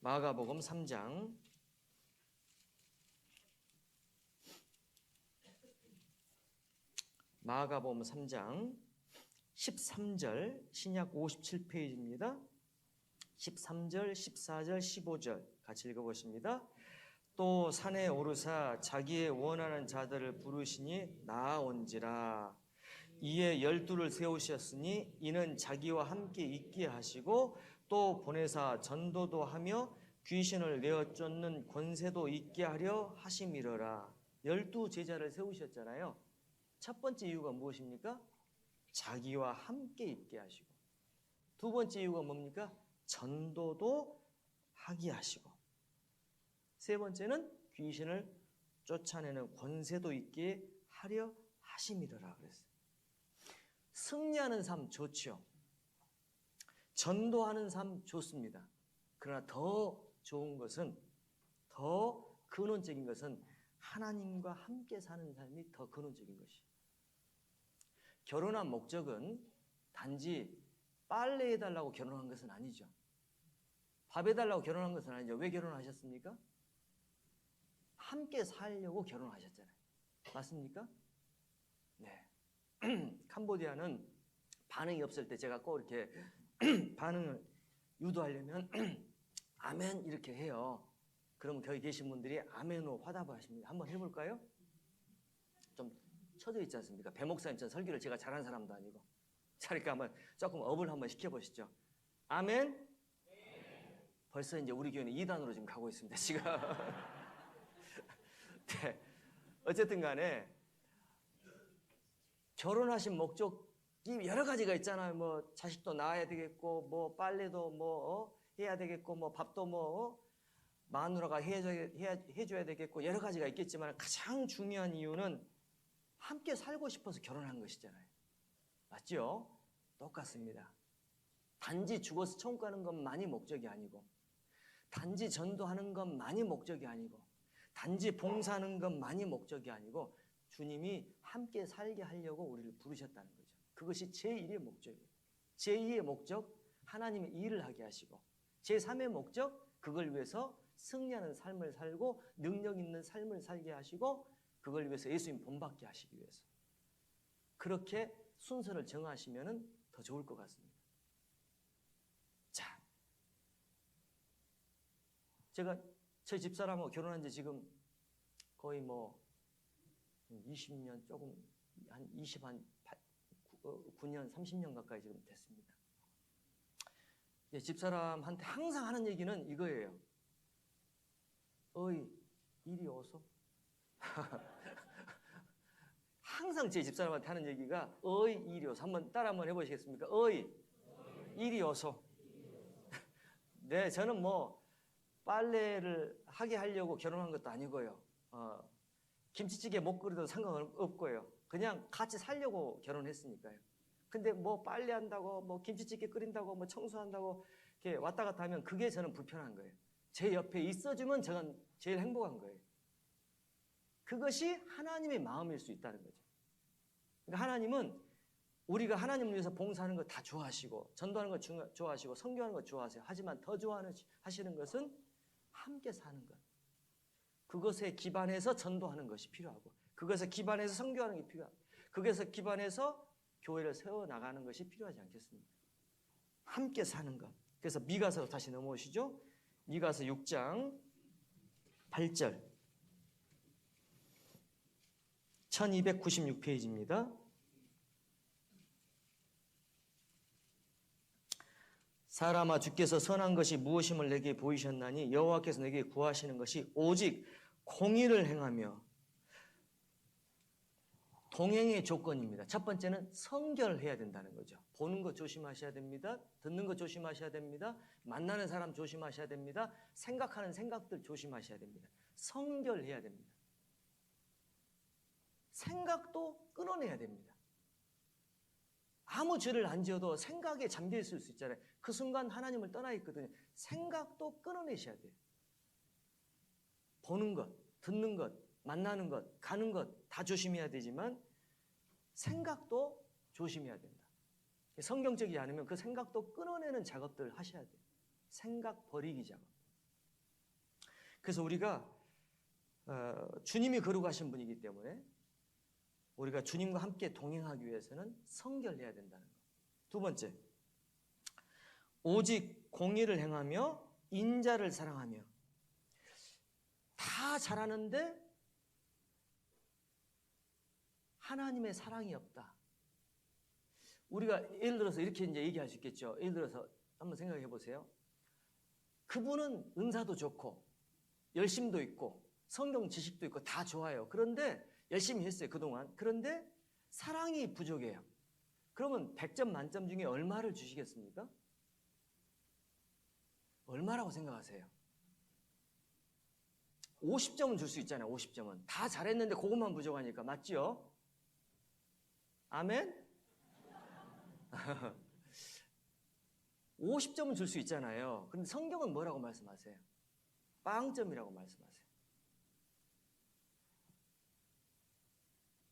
마가복음 3장. 마가복음 3장 13절, 신약 57페이지입니다. 13절, 14절, 15절 같이 읽어보십니다. 또 산에 오르사 자기의 원하는 자들을 부르시니 나아온지라. 이에 12를 세우셨으니 이는 자기와 함께 있게 하시고 또 보내사 전도도 하며 귀신을 내어 쫓는 권세도 있게 하려 하심이러라. 12 제자를 세우셨잖아요. 첫 번째 이유가 무엇입니까? 자기와 함께 있게 하시고, 두 번째 이유가 뭡니까? 전도도 하게 하시고, 세 번째는 귀신을 쫓아내는 권세도 있게 하려 하심이더라 그랬어요. 승리하는 삶 좋죠. 전도하는 삶 좋습니다. 그러나 더 좋은 것은, 더 근원적인 것은 하나님과 함께 사는 삶이 더 근원적인 것이. 결혼한 목적은 단지 빨래 해달라고 결혼한 것은 아니죠. 밥 해달라고 결혼한 것은 아니죠. 왜 결혼하셨습니까? 함께 살려고 결혼하셨잖아요. 맞습니까? 네. 캄보디아는 반응이 없을 때 제가 꼭 이렇게 반응을 유도하려면 아멘 이렇게 해요. 그러면 거기 계신 분들이 아멘으로 화답을 하십니다. 한번 해볼까요? 좀 쳐져 있지 않습니까? 배 목사님처럼 설교를 제가 잘하는 사람도 아니고. 그러니까 한번 조금 업을 한번 시켜보시죠. 아멘. 벌써 이제 우리 교회는 2단으로 지금 가고 있습니다. 지금. 네. 어쨌든 간에 결혼하신 목적이 여러 가지가 있잖아요. 뭐 자식도 낳아야 되겠고, 뭐 빨래도 해야 되겠고, 뭐 밥도 마누라가 해줘야 되겠고, 여러 가지가 있겠지만 가장 중요한 이유는 함께 살고 싶어서 결혼한 것이잖아요. 맞죠? 똑같습니다. 단지 죽어서 천국 가는 것만이 목적이 아니고, 단지 전도하는 것만이 목적이 아니고, 단지 봉사하는 것만이 목적이 아니고, 주님이 함께 살게 하려고 우리를 부르셨다는 거죠. 그것이 제1의 목적이에요. 제2의 목적, 하나님의 일을 하게 하시고, 제3의 목적, 그걸 위해서 승리하는 삶을 살고 능력 있는 삶을 살게 하시고, 그걸 위해서 예수님 본받게 하시기 위해서. 그렇게 순서를 정하시면 더 좋을 것 같습니다. 자, 제가 저희 집사람하고 결혼한 지 지금 거의 20년 조금 한 9년 30년 가까이 지금 됐습니다. 집사람한테 항상 하는 얘기는 이거예요. 어이 이리 오소. 항상 제 집사람한테 하는 얘기가 어이 이리 오소. 따라 한번 해보시겠습니까? 어이 이리 오소. 네, 저는 빨래를 하게 하려고 결혼한 것도 아니고요. 김치찌개 못 끓여도 상관없고요. 그냥 같이 살려고 결혼했으니까요. 근데 빨래한다고, 김치찌개 끓인다고, 청소한다고 이렇게 왔다 갔다 하면 그게 저는 불편한 거예요. 제 옆에 있어주면 저는 제일 행복한 거예요. 그것이 하나님의 마음일 수 있다는 거죠. 그러니까 하나님은 우리가 하나님을 위해서 봉사하는 거 다 좋아하시고, 전도하는 거 좋아하시고, 선교하는 거 좋아하세요. 하지만 더 좋아하시는 것은 함께 사는 것. 그것에 기반해서 전도하는 것이 필요하고, 그것에 기반해서 선교하는 게 필요하고, 그것에 기반해서 교회를 세워나가는 것이 필요하지 않겠습니까? 함께 사는 것. 그래서 미가서 다시 넘어오시죠. 미가서 6장 8절 1296페이지입니다. 사람아, 주께서 선한 것이 무엇임을 내게 보이셨나니 여호와께서 내게 구하시는 것이 오직 공의를 행하며. 동행의 조건입니다. 첫 번째는 성결해야 된다는 거죠. 보는 거 조심하셔야 됩니다. 듣는 거 조심하셔야 됩니다. 만나는 사람 조심하셔야 됩니다. 생각하는 생각들 조심하셔야 됩니다. 성결해야 됩니다. 생각도 끊어내야 됩니다. 아무 죄를 안 지어도 생각에 잠겨 있을 수 있잖아요. 그 순간 하나님을 떠나 있거든요. 생각도 끊어내셔야 돼요. 보는 것, 듣는 것, 만나는 것, 가는 것 다 조심해야 되지만 생각도 조심해야 된다. 성경적이지 않으면 그 생각도 끊어내는 작업들을 하셔야 돼요. 생각 버리기 작업. 그래서 우리가 주님이 거룩하신 분이기 때문에 우리가 주님과 함께 동행하기 위해서는 성결해야 된다는 것. 두 번째, 오직 공의를 행하며 인자를 사랑하며. 다 잘하는데 하나님의 사랑이 없다. 우리가 예를 들어서 이렇게 이제 얘기할 수 있겠죠. 예를 들어서 한번 생각해 보세요. 그분은 은사도 좋고 열심도 있고 성경 지식도 있고 다 좋아요. 그런데 열심히 했어요, 그동안. 그런데 사랑이 부족해요. 그러면 100점 만점 중에 얼마를 주시겠습니까? 얼마라고 생각하세요? 50점은 줄 수 있잖아요. 50점은. 다 잘했는데 그것만 부족하니까. 맞지요? 아멘? 50점은 줄 수 있잖아요. 그런데 성경은 뭐라고 말씀하세요? 빵점이라고 말씀하세요.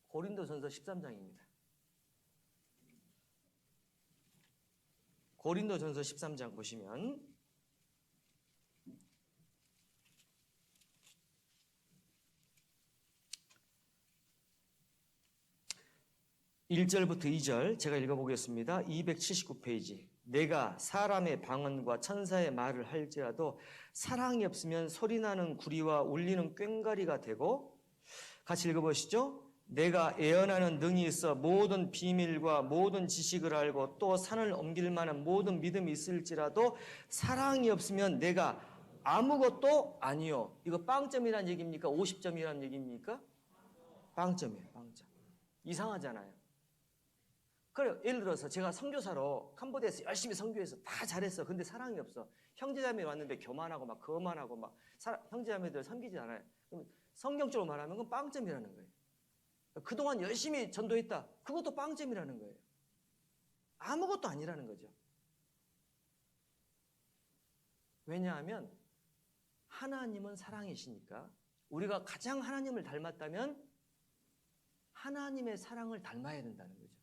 고린도전서 13장입니다. 고린도전서 13장 보시면 1절부터 2절 제가 읽어보겠습니다. 279페이지. 내가 사람의 방언과 천사의 말을 할지라도 사랑이 없으면 소리나는 구리와 울리는 꽹과리가 되고, 같이 읽어보시죠. 내가 예언하는 능이 있어 모든 비밀과 모든 지식을 알고 또 산을 옮길 만한 모든 믿음이 있을지라도 사랑이 없으면 내가 아무것도 아니요. 이거 빵점이란 얘기입니까? 50점이란 얘기입니까? 빵점이에요. 빵점. 이상하잖아요. 그래요. 예를 들어서 제가 선교사로 캄보디아에서 열심히 선교해서 다 잘했어. 근데 사랑이 없어. 형제자매 왔는데 교만하고 막 거만하고 막 형제자매들 섬기지 않아요. 그럼 성경적으로 말하면 그건 빵점이라는 거예요. 그동안 열심히 전도했다. 그것도 빵점이라는 거예요. 아무것도 아니라는 거죠. 왜냐하면 하나님은 사랑이시니까 우리가 가장 하나님을 닮았다면 하나님의 사랑을 닮아야 된다는 거죠.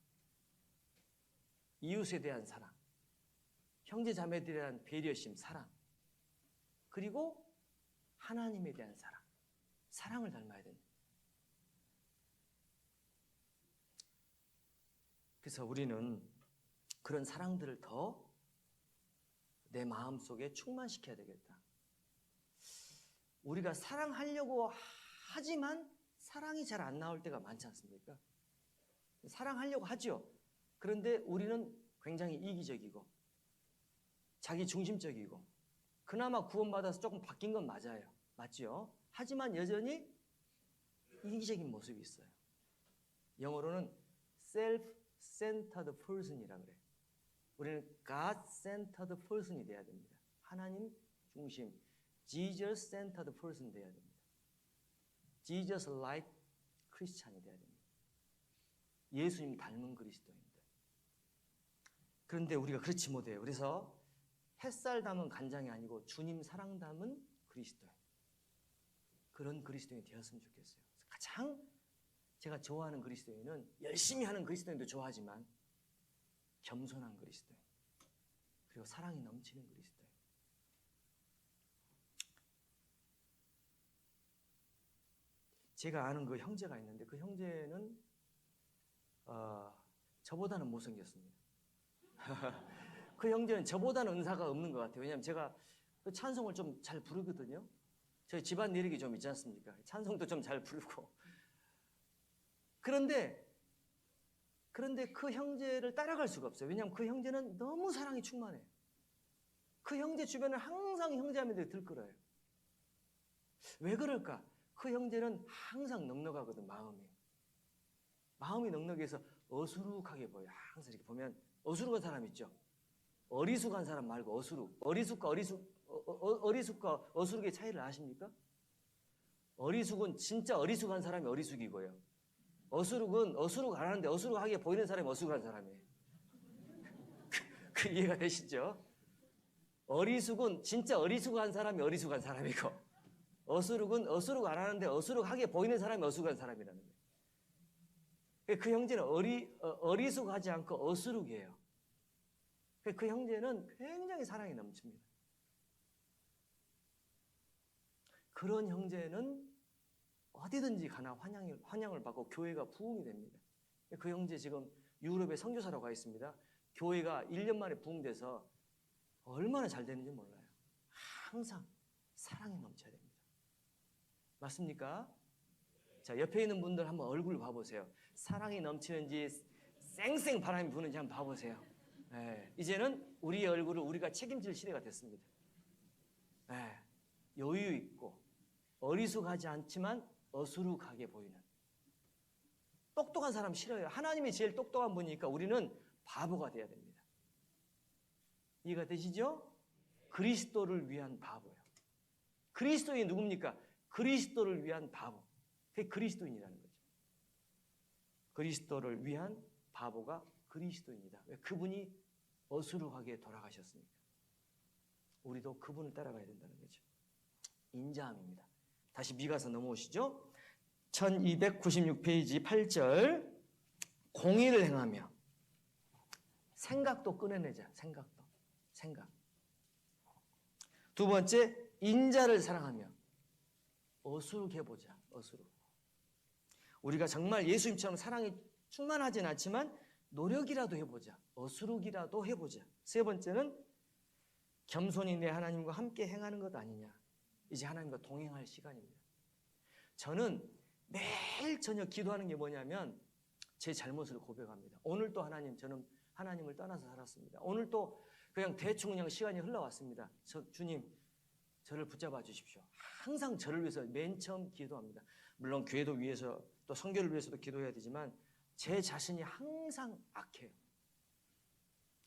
이웃에 대한 사랑, 형제 자매들에 대한 배려심, 사랑, 그리고 하나님에 대한 사랑, 사랑을 닮아야 된다. 그래서 우리는 그런 사랑들을 더 내 마음속에 충만시켜야 되겠다. 우리가 사랑하려고 하지만 사랑이 잘 안 나올 때가 많지 않습니까? 사랑하려고 하죠. 그런데 우리는 굉장히 이기적이고 자기 중심적이고 그나마 구원받아서 조금 바뀐 건 맞아요. 맞죠? 하지만 여전히 이기적인 모습이 있어요. 영어로는 self-centered person이라고 그래요. 우리는 God-centered person이 돼야 됩니다. 하나님 중심, Jesus-centered person 돼야 됩니다. Jesus-like 크리스찬이 돼야 됩니다. 예수님 닮은 그리스도인들. 그런데 우리가 그렇지 못해요. 그래서 햇살 담은 간장이 아니고 주님 사랑 담은 그리스도인. 그런 그리스도인이 되었으면 좋겠어요. 가장 제가 좋아하는 그리스도인은 열심히 하는 그리스도인도 좋아하지만 겸손한 그리스도인, 그리고 사랑이 넘치는 그리스도인. 제가 아는 그 형제가 있는데 그 형제는 저보다는 못생겼습니다. 그 형제는 저보다는 은사가 없는 것 같아요. 왜냐하면 제가 그 찬송을 좀 잘 부르거든요. 저희 집안 내력이 좀 있지 않습니까? 찬송도 좀 잘 부르고. 그런데 그 형제를 따라갈 수가 없어요. 왜냐하면 그 형제는 너무 사랑이 충만해요. 그 형제 주변을 항상 형제자매들이 들끓어요. 왜 그럴까? 그 형제는 항상 넉넉하거든, 마음이. 마음이 넉넉해서 어수룩하게 보여요. 항상 이렇게 보면 어수룩한 사람 있죠? 어리숙한 사람 말고 어수룩. 어리숙과 어수룩의 차이를 아십니까? 어리숙은 진짜 어리숙한 사람이 어리숙이고요. 어수룩은 어수룩 안 하는데 어수룩하게 보이는 사람이 어수룩한 사람이에요. 그 이해가 되시죠? 어리숙은 진짜 어리숙한 사람이 어리숙한 사람이고, 어수룩은 어수룩 안 하는데 어수룩하게 보이는 사람이 어수룩한 사람이라는 거예요. 그 형제는 어리숙하지 않고 어수룩이에요. 그 형제는 굉장히 사랑이 넘칩니다. 그런 형제는 어디든지 가나 환영을 받고 교회가 부흥이 됩니다. 그 형제 지금 유럽에 선교사로 가 있습니다. 교회가 1년 만에 부흥돼서 얼마나 잘 되는지 몰라요. 항상 사랑이 넘쳐야 됩니다. 맞습니까? 자, 옆에 있는 분들 한번 얼굴 봐보세요. 사랑이 넘치는지 쌩쌩 바람이 부는지 한번 봐보세요. 네, 이제는 우리의 얼굴을 우리가 책임질 시대가 됐습니다. 네, 여유 있고 어리숙하지 않지만 어수룩하게 보이는, 똑똑한 사람 싫어요. 하나님이 제일 똑똑한 분이니까 우리는 바보가 돼야 됩니다. 이해가 되시죠? 그리스도를 위한 바보예요. 그리스도인이 누굽니까? 그리스도를 위한 바보. 그게 그리스도인이라는 거죠. 그리스도를 위한 바보가 그리스도인이다. 왜? 그분이 어수룩하게 돌아가셨으니까. 우리도 그분을 따라가야 된다는 거죠. 인자함입니다. 다시 미가서 넘어오시죠. 1296페이지 8절. 공의를 행하며 생각도 꺼내내자. 생각. 두 번째, 인자를 사랑하며 어수룩해보자. 어수룩. 우리가 정말 예수님처럼 사랑이 충만하진 않지만 노력이라도 해보자. 어수룩이라도 해보자. 세 번째는 겸손히 내 하나님과 함께 행하는 것 아니냐. 이제 하나님과 동행할 시간입니다. 저는 매일 저녁 기도하는 게 뭐냐면 제 잘못을 고백합니다. 오늘 또 저는 하나님을 떠나서 살았습니다. 오늘 또 그냥 대충 그냥 시간이 흘러왔습니다. 주님, 저를 붙잡아 주십시오. 항상 저를 위해서 맨 처음 기도합니다. 물론 교회도 위해서 또 선교를 위해서도 기도해야 되지만 제 자신이 항상 악해요.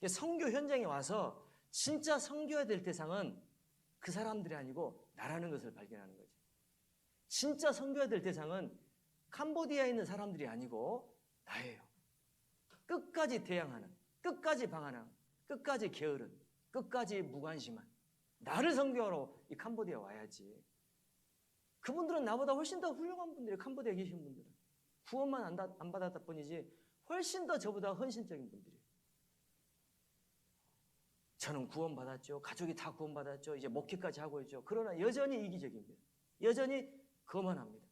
선교 현장에 와서 진짜 선교해야 될 대상은 그 사람들이 아니고 나라는 것을 발견하는 거죠. 진짜 선교해야 될 대상은 캄보디아에 있는 사람들이 아니고 나예요. 끝까지 대항하는, 끝까지 방한하는, 끝까지 게으른, 끝까지 무관심한 나를 선교하러 이 캄보디아 와야지. 그분들은 나보다 훨씬 더 훌륭한 분들이에요. 캄보디아에 계신 분들은. 구원만 안 받았다 뿐이지 훨씬 더 저보다 헌신적인 분들이에요. 저는 구원받았죠. 가족이 다 구원받았죠. 이제 목회까지 하고 있죠. 그러나 여전히 이기적입니다. 여전히 거만합니다.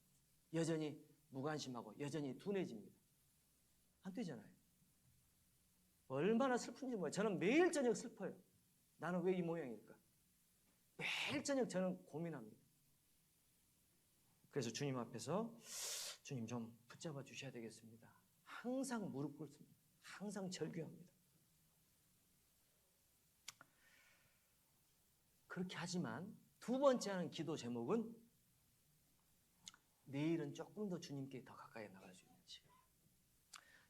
여전히 무관심하고 여전히 둔해집니다. 안 되잖아요. 얼마나 슬픈지 몰라요. 저는 매일 저녁 슬퍼요. 나는 왜 이 모양일까? 매일 저녁 저는 고민합니다. 그래서 주님 앞에서 주님 좀 붙잡아 주셔야 되겠습니다. 항상 무릎 꿇습니다. 항상 절규합니다. 그렇게 하지만 두 번째 하는 기도 제목은 내일은 조금 더 주님께 더 가까이 나갈 수 있는지.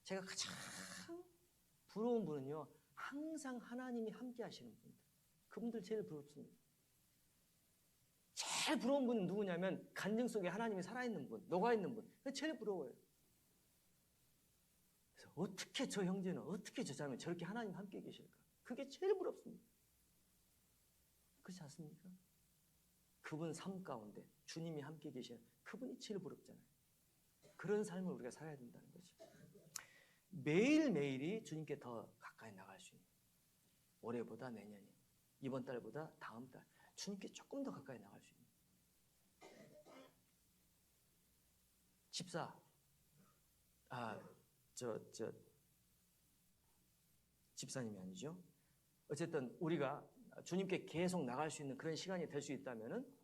제가 가장 부러운 분은요, 항상 하나님이 함께 하시는 분들. 그분들 제일 부럽습니다. 제일 부러운 분은 누구냐면 간증 속에 하나님이 살아있는 분, 녹아있는 분. 그게 제일 부러워요. 그래서 어떻게 저 형제는, 어떻게 저 자매는 저렇게 하나님 함께 계실까? 그게 제일 부럽습니다. 그렇지 않습니까? 그분 삶 가운데 주님이 함께 계시는 그분이 제일 부럽잖아요. 그런 삶을 우리가 살아야 된다는 거죠. 매일매일이 주님께 더 가까이 나갈 수 있는, 올해보다 내년이, 이번 달보다 다음 달 주님께 조금 더 가까이 나갈 수 있는. 집사, 집사님이 아니죠. 어쨌든 우리가 주님께 계속 나갈 수 있는 그런 시간이 될 수 있다면은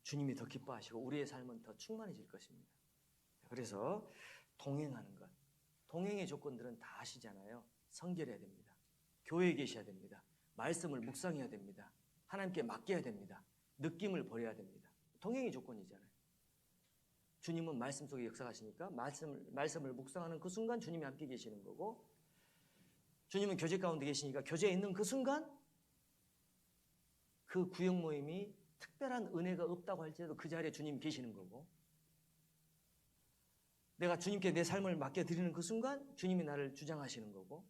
주님이 더 기뻐하시고 우리의 삶은 더 충만해질 것입니다. 그래서 동행하는 것, 동행의 조건들은 다 아시잖아요. 성결해야 됩니다. 교회에 계셔야 됩니다. 말씀을 묵상해야 됩니다. 하나님께 맡겨야 됩니다. 느낌을 버려야 됩니다. 동행의 조건이잖아요. 주님은 말씀 속에 역사하시니까 말씀을 묵상하는 그 순간 주님이 함께 계시는 거고, 주님은 교제 가운데 계시니까 교제에 있는 그 순간 그 구역 모임이 특별한 은혜가 없다고 할지라도 그 자리에 주님이 계시는 거고, 내가 주님께 내 삶을 맡겨드리는 그 순간 주님이 나를 주장하시는 거고,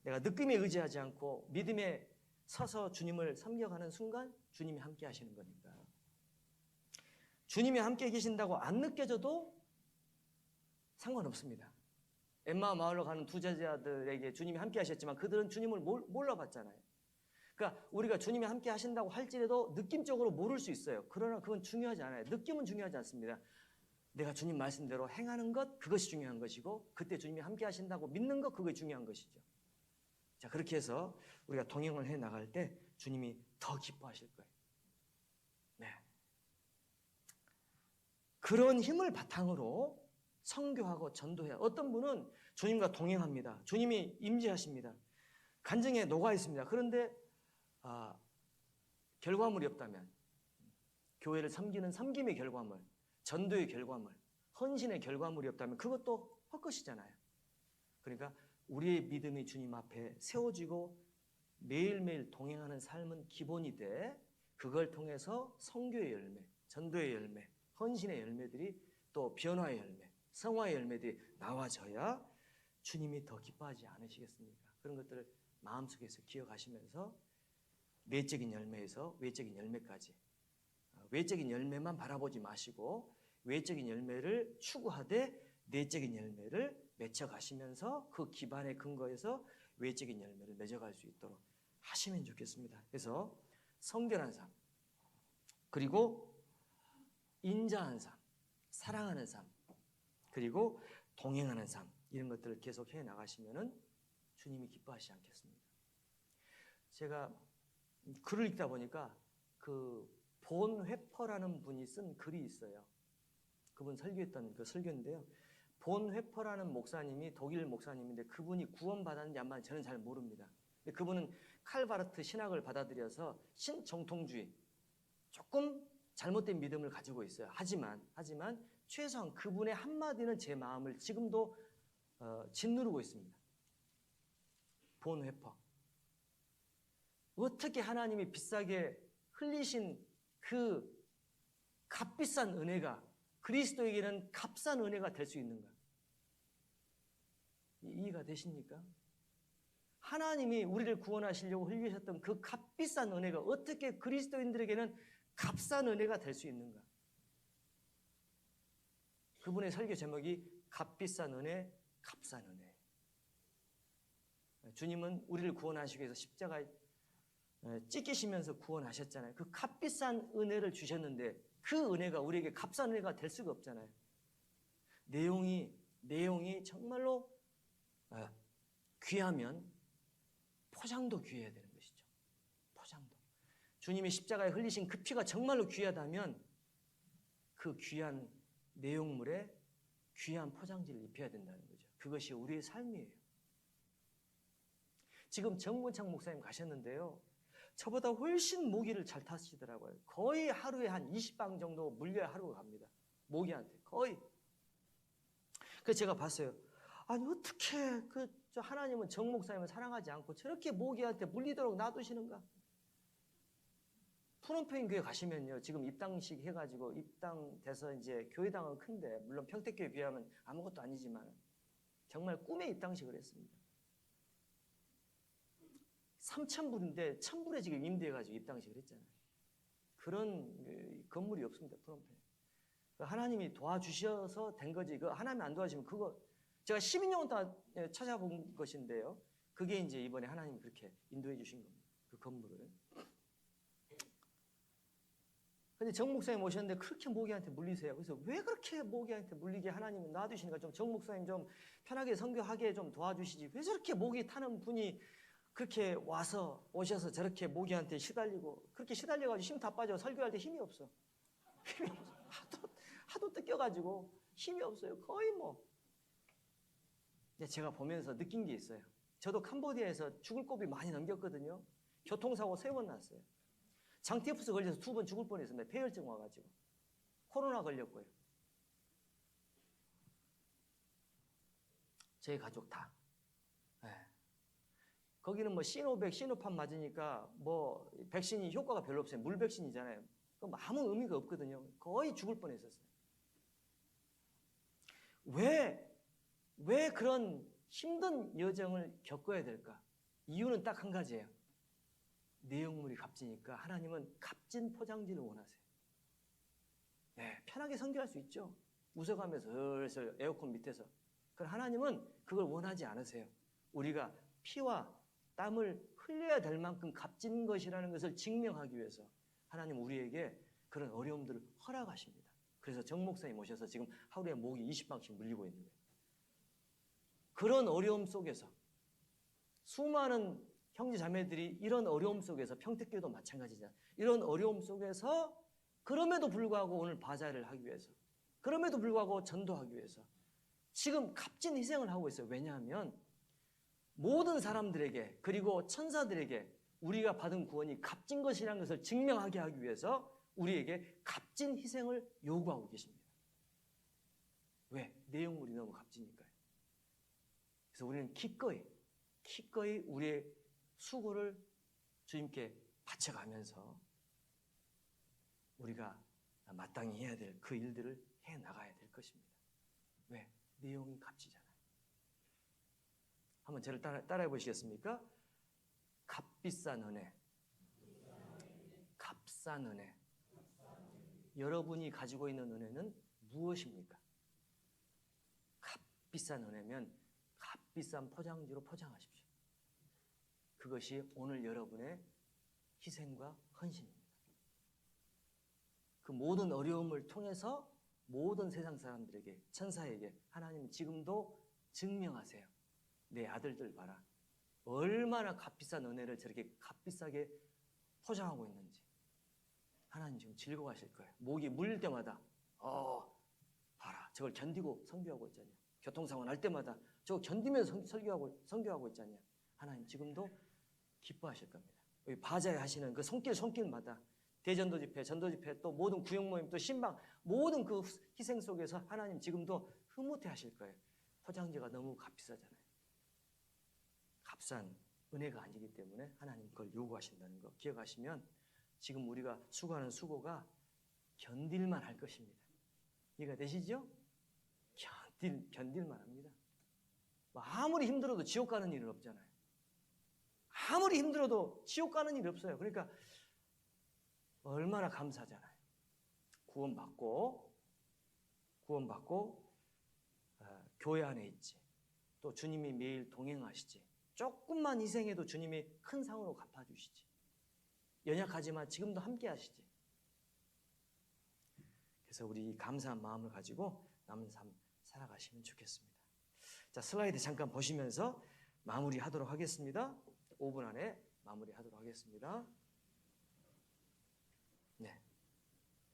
내가 느낌에 의지하지 않고 믿음에 서서 주님을 섬겨가는 순간 주님이 함께 하시는 거니까. 주님이 함께 계신다고 안 느껴져도 상관없습니다. 엠마 마을로 가는 두 제자들에게 주님이 함께 하셨지만 그들은 주님을 몰라봤잖아요. 그러니까 우리가 주님이 함께 하신다고 할지라도 느낌적으로 모를 수 있어요. 그러나 그건 중요하지 않아요. 느낌은 중요하지 않습니다. 내가 주님 말씀대로 행하는 것, 그것이 중요한 것이고, 그때 주님이 함께 하신다고 믿는 것, 그게 중요한 것이죠. 자, 그렇게 해서 우리가 동행을 해 나갈 때 주님이 더 기뻐하실 거예요. 네. 그런 힘을 바탕으로 선교하고 전도해야. 어떤 분은 주님과 동행합니다. 주님이 임재하십니다. 간증에 녹아 있습니다. 그런데 결과물이 없다면, 교회를 섬기는 섬김의 결과물, 전도의 결과물, 헌신의 결과물이 없다면 그것도 헛것이잖아요. 그러니까 우리의 믿음이 주님 앞에 세워지고 매일매일 동행하는 삶은 기본이 돼, 그걸 통해서 선교의 열매, 전도의 열매, 헌신의 열매들이, 또 변화의 열매, 성화의 열매들이 나와져야 주님이 더 기뻐하지 않으시겠습니까? 그런 것들을 마음속에서 기억하시면서 내적인 열매에서 외적인 열매까지, 외적인 열매만 바라보지 마시고 외적인 열매를 추구하되 내적인 열매를 맺혀가시면서 그 기반의 근거에서 외적인 열매를 맺어갈 수 있도록 하시면 좋겠습니다. 그래서 성결한 삶, 그리고 인자한 삶, 사랑하는 삶, 그리고 동행하는 삶, 이런 것들을 계속 해 나가시면은 주님이 기뻐하시지 않겠습니까? 제가 글을 읽다 보니까 그 본 회퍼라는 분이 쓴 글이 있어요. 그분 설교했던 그 설교인데요. 본 회퍼라는 목사님이 독일 목사님인데 그분이 구원받았는지 안 받았는지 저는 잘 모릅니다. 근데 그분은 칼바르트 신학을 받아들여서 신정통주의, 조금 잘못된 믿음을 가지고 있어요. 하지만 최소한 그분의 한마디는 제 마음을 지금도 짓누르고 있습니다. 본 회퍼. 어떻게 하나님이 비싸게 흘리신 그 값비싼 은혜가 그리스도에게는 값싼 은혜가 될 수 있는가? 이해가 되십니까? 하나님이 우리를 구원하시려고 흘리셨던 그 값비싼 은혜가 어떻게 그리스도인들에게는 값싼 은혜가 될 수 있는가? 그분의 설교 제목이 값비싼 은혜, 값싼 은혜. 주님은 우리를 구원하시기 위해서 십자가에 찢기시면서 구원하셨잖아요. 그 값비싼 은혜를 주셨는데 그 은혜가 우리에게 값싼 은혜가 될 수가 없잖아요. 내용이 정말로 귀하면 포장도 귀해야 되는 것이죠. 포장도. 주님이 십자가에 흘리신 그 피가 정말로 귀하다면 그 귀한 내용물에 귀한 포장지를 입혀야 된다는 거죠. 그것이 우리의 삶이에요. 지금 정문창 목사님 가셨는데요. 저보다 훨씬 모기를 잘 타시더라고요. 거의 하루에 한 20방 정도 물려야 하루가 갑니다. 모기한테 거의. 그래서 제가 봤어요. 아니 어떻게 저 하나님은 정 목사님을 사랑하지 않고 저렇게 모기한테 물리도록 놔두시는가? 푸놈페인 교회 가시면요. 지금 입당식 해가지고 입당돼서 이제 교회당은 큰데 물론 평택교회 비하면 아무것도 아니지만 정말 꿈의 입당식을 했습니다. 3,000불인데 1,000불에 지금 임대해가지고 입당식을 했잖아요. 그런 건물이 없습니다. 푸놈페. 하나님이 도와주셔서 된 거지. 하나님 안 도와주시면 그거 제가 12년 동안 찾아본 것인데요. 그게 이제 이번에 하나님이 그렇게 인도해 주신 겁니다. 그 건물을. 근데 정 목사님 오셨는데 그렇게 모기한테 물리세요. 그래서 왜 그렇게 모기한테 물리게 하나님은 놔두시니까 좀 정 목사님 좀 편하게 선교하게 좀 도와주시지. 왜 저렇게 모기 타는 분이 그렇게 오셔서 저렇게 모기한테 시달리고 그렇게 시달려가지고 힘 다 빠져 설교할 때 힘이 없어. 힘이 없어. 하도 뜯겨가지고 힘이 없어요. 거의 뭐. 제가 보면서 느낀 게 있어요. 저도 캄보디아에서 죽을 고비 많이 넘겼거든요. 교통사고 3번 났어요. 장티푸스 걸려서 2번 죽을 뻔했습니다. 폐혈증 와가지고. 코로나 걸렸고요. 저희 가족 다. 네. 거기는 뭐 시노백, 시노팜 맞으니까 뭐 백신이 효과가 별로 없어요. 물 백신이잖아요. 그럼 아무 의미가 없거든요. 거의 죽을 뻔했었어요. 왜 그런 힘든 여정을 겪어야 될까? 이유는 딱 한 가지예요. 내용물이 값지니까 하나님은 값진 포장지를 원하세요. 네, 편하게 성교할 수 있죠. 웃어가면서 슬슬 에어컨 밑에서. 그럼 하나님은 그걸 원하지 않으세요. 우리가 피와 땀을 흘려야 될 만큼 값진 것이라는 것을 증명하기 위해서 하나님 우리에게 그런 어려움들을 허락하십니다. 그래서 정 목사님 오셔서 지금 하루에 목이 20방씩 물리고 있는 거예요. 그런 어려움 속에서 수많은 형제 자매들이 이런 어려움 속에서 평택교회도 마찬가지잖아요. 이런 어려움 속에서 그럼에도 불구하고 오늘 바자를 하기 위해서 그럼에도 불구하고 전도하기 위해서 지금 값진 희생을 하고 있어요. 왜냐하면 모든 사람들에게 그리고 천사들에게 우리가 받은 구원이 값진 것이라는 것을 증명하게 하기 위해서 우리에게 값진 희생을 요구하고 계십니다. 왜? 내용물이 너무 값지니까요. 그래서 우리는 기꺼이 우리의 수고를 주님께 바쳐가면서 우리가 마땅히 해야 될 그 일들을 해 나가야 될 것입니다. 왜? 내용이 값지잖아요. 한번 저를 따라해 보시겠습니까? 값비싼 은혜. 값싼 은혜. 여러분이 가지고 있는 은혜는 무엇입니까? 값비싼 은혜면 값비싼 포장지로 포장하십시오. 그것이 오늘 여러분의 희생과 헌신입니다. 그 모든 어려움을 통해서 모든 세상 사람들에게 천사에게 하나님 지금도 증명하세요. 내 아들들 봐라. 얼마나 값비싼 은혜를 저렇게 값비싸게 포장하고 있는지. 하나님 지금 즐거워하실 거예요. 목이 물릴 때마다 봐라. 저걸 견디고 선교하고 있잖냐. 교통사고 날 때마다 저거 견디면서 선교하고 있잖냐. 하나님 지금도 기뻐하실 겁니다. 여기 바자에 하시는 그 손길마다 대전도 집회, 전도 집회, 또 모든 구역 모임, 또 신방, 모든 그 희생 속에서 하나님 지금도 흐뭇해 하실 거예요. 포장지가 너무 값비싸잖아요. 값싼 은혜가 아니기 때문에 하나님 그걸 요구하신다는 거 기억하시면 지금 우리가 수고하는 수고가 견딜만 할 것입니다. 이해가 되시죠? 견딜만 합니다. 아무리 힘들어도 지옥 가는 일은 없잖아요. 아무리 힘들어도 지옥 가는 일이 없어요. 그러니까 얼마나 감사하잖아요. 구원받고 교회 안에 있지. 또 주님이 매일 동행하시지. 조금만 희생해도 주님이 큰 상으로 갚아주시지. 연약하지만 지금도 함께 하시지. 그래서 우리 감사한 마음을 가지고 남은 삶 살아가시면 좋겠습니다. 자, 슬라이드 잠깐 보시면서 마무리하도록 하겠습니다. 5분 안에 마무리하도록 하겠습니다.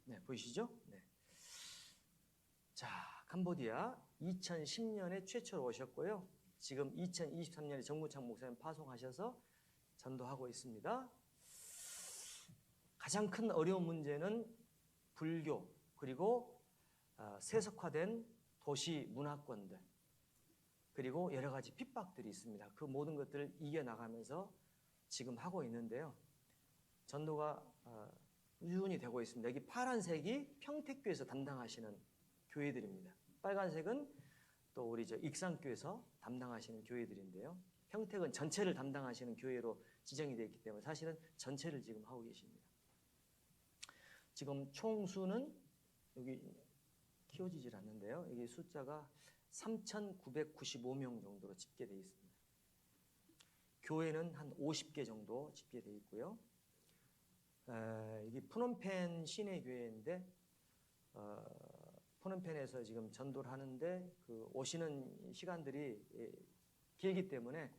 네, 보이시죠? 네. 자, 캄보디아 2010년에 최초로 오셨고요. 지금 2023년에 정무창 목사님 파송하셔서 전도하고 있습니다. 가장 큰 어려운 문제는 불교 그리고 세속화된 도시 문화권들 그리고 여러 가지 핍박들이 있습니다. 그 모든 것들을 이겨나가면서 지금 하고 있는데요. 전도가 꾸준히 되고 있습니다. 여기 파란색이 평택교에서 담당하시는 교회들입니다. 빨간색은 또 우리 익산교에서 담당하시는 교회들인데요. 평택은 전체를 담당하시는 교회로 지정이 되어 있기 때문에 사실은 전체를 지금 하고 계십니다. 지금 총수는 여기 키워지질 않는데요. 여기 숫자가 3,995명 정도로 집계되어 있습니다. 교회는 한 50개 정도 집계되어 있고요. 이게 프놈펜 시내 교회인데 프놈펜에서 지금 전도를 하는데 그 오시는 시간들이 길기 때문에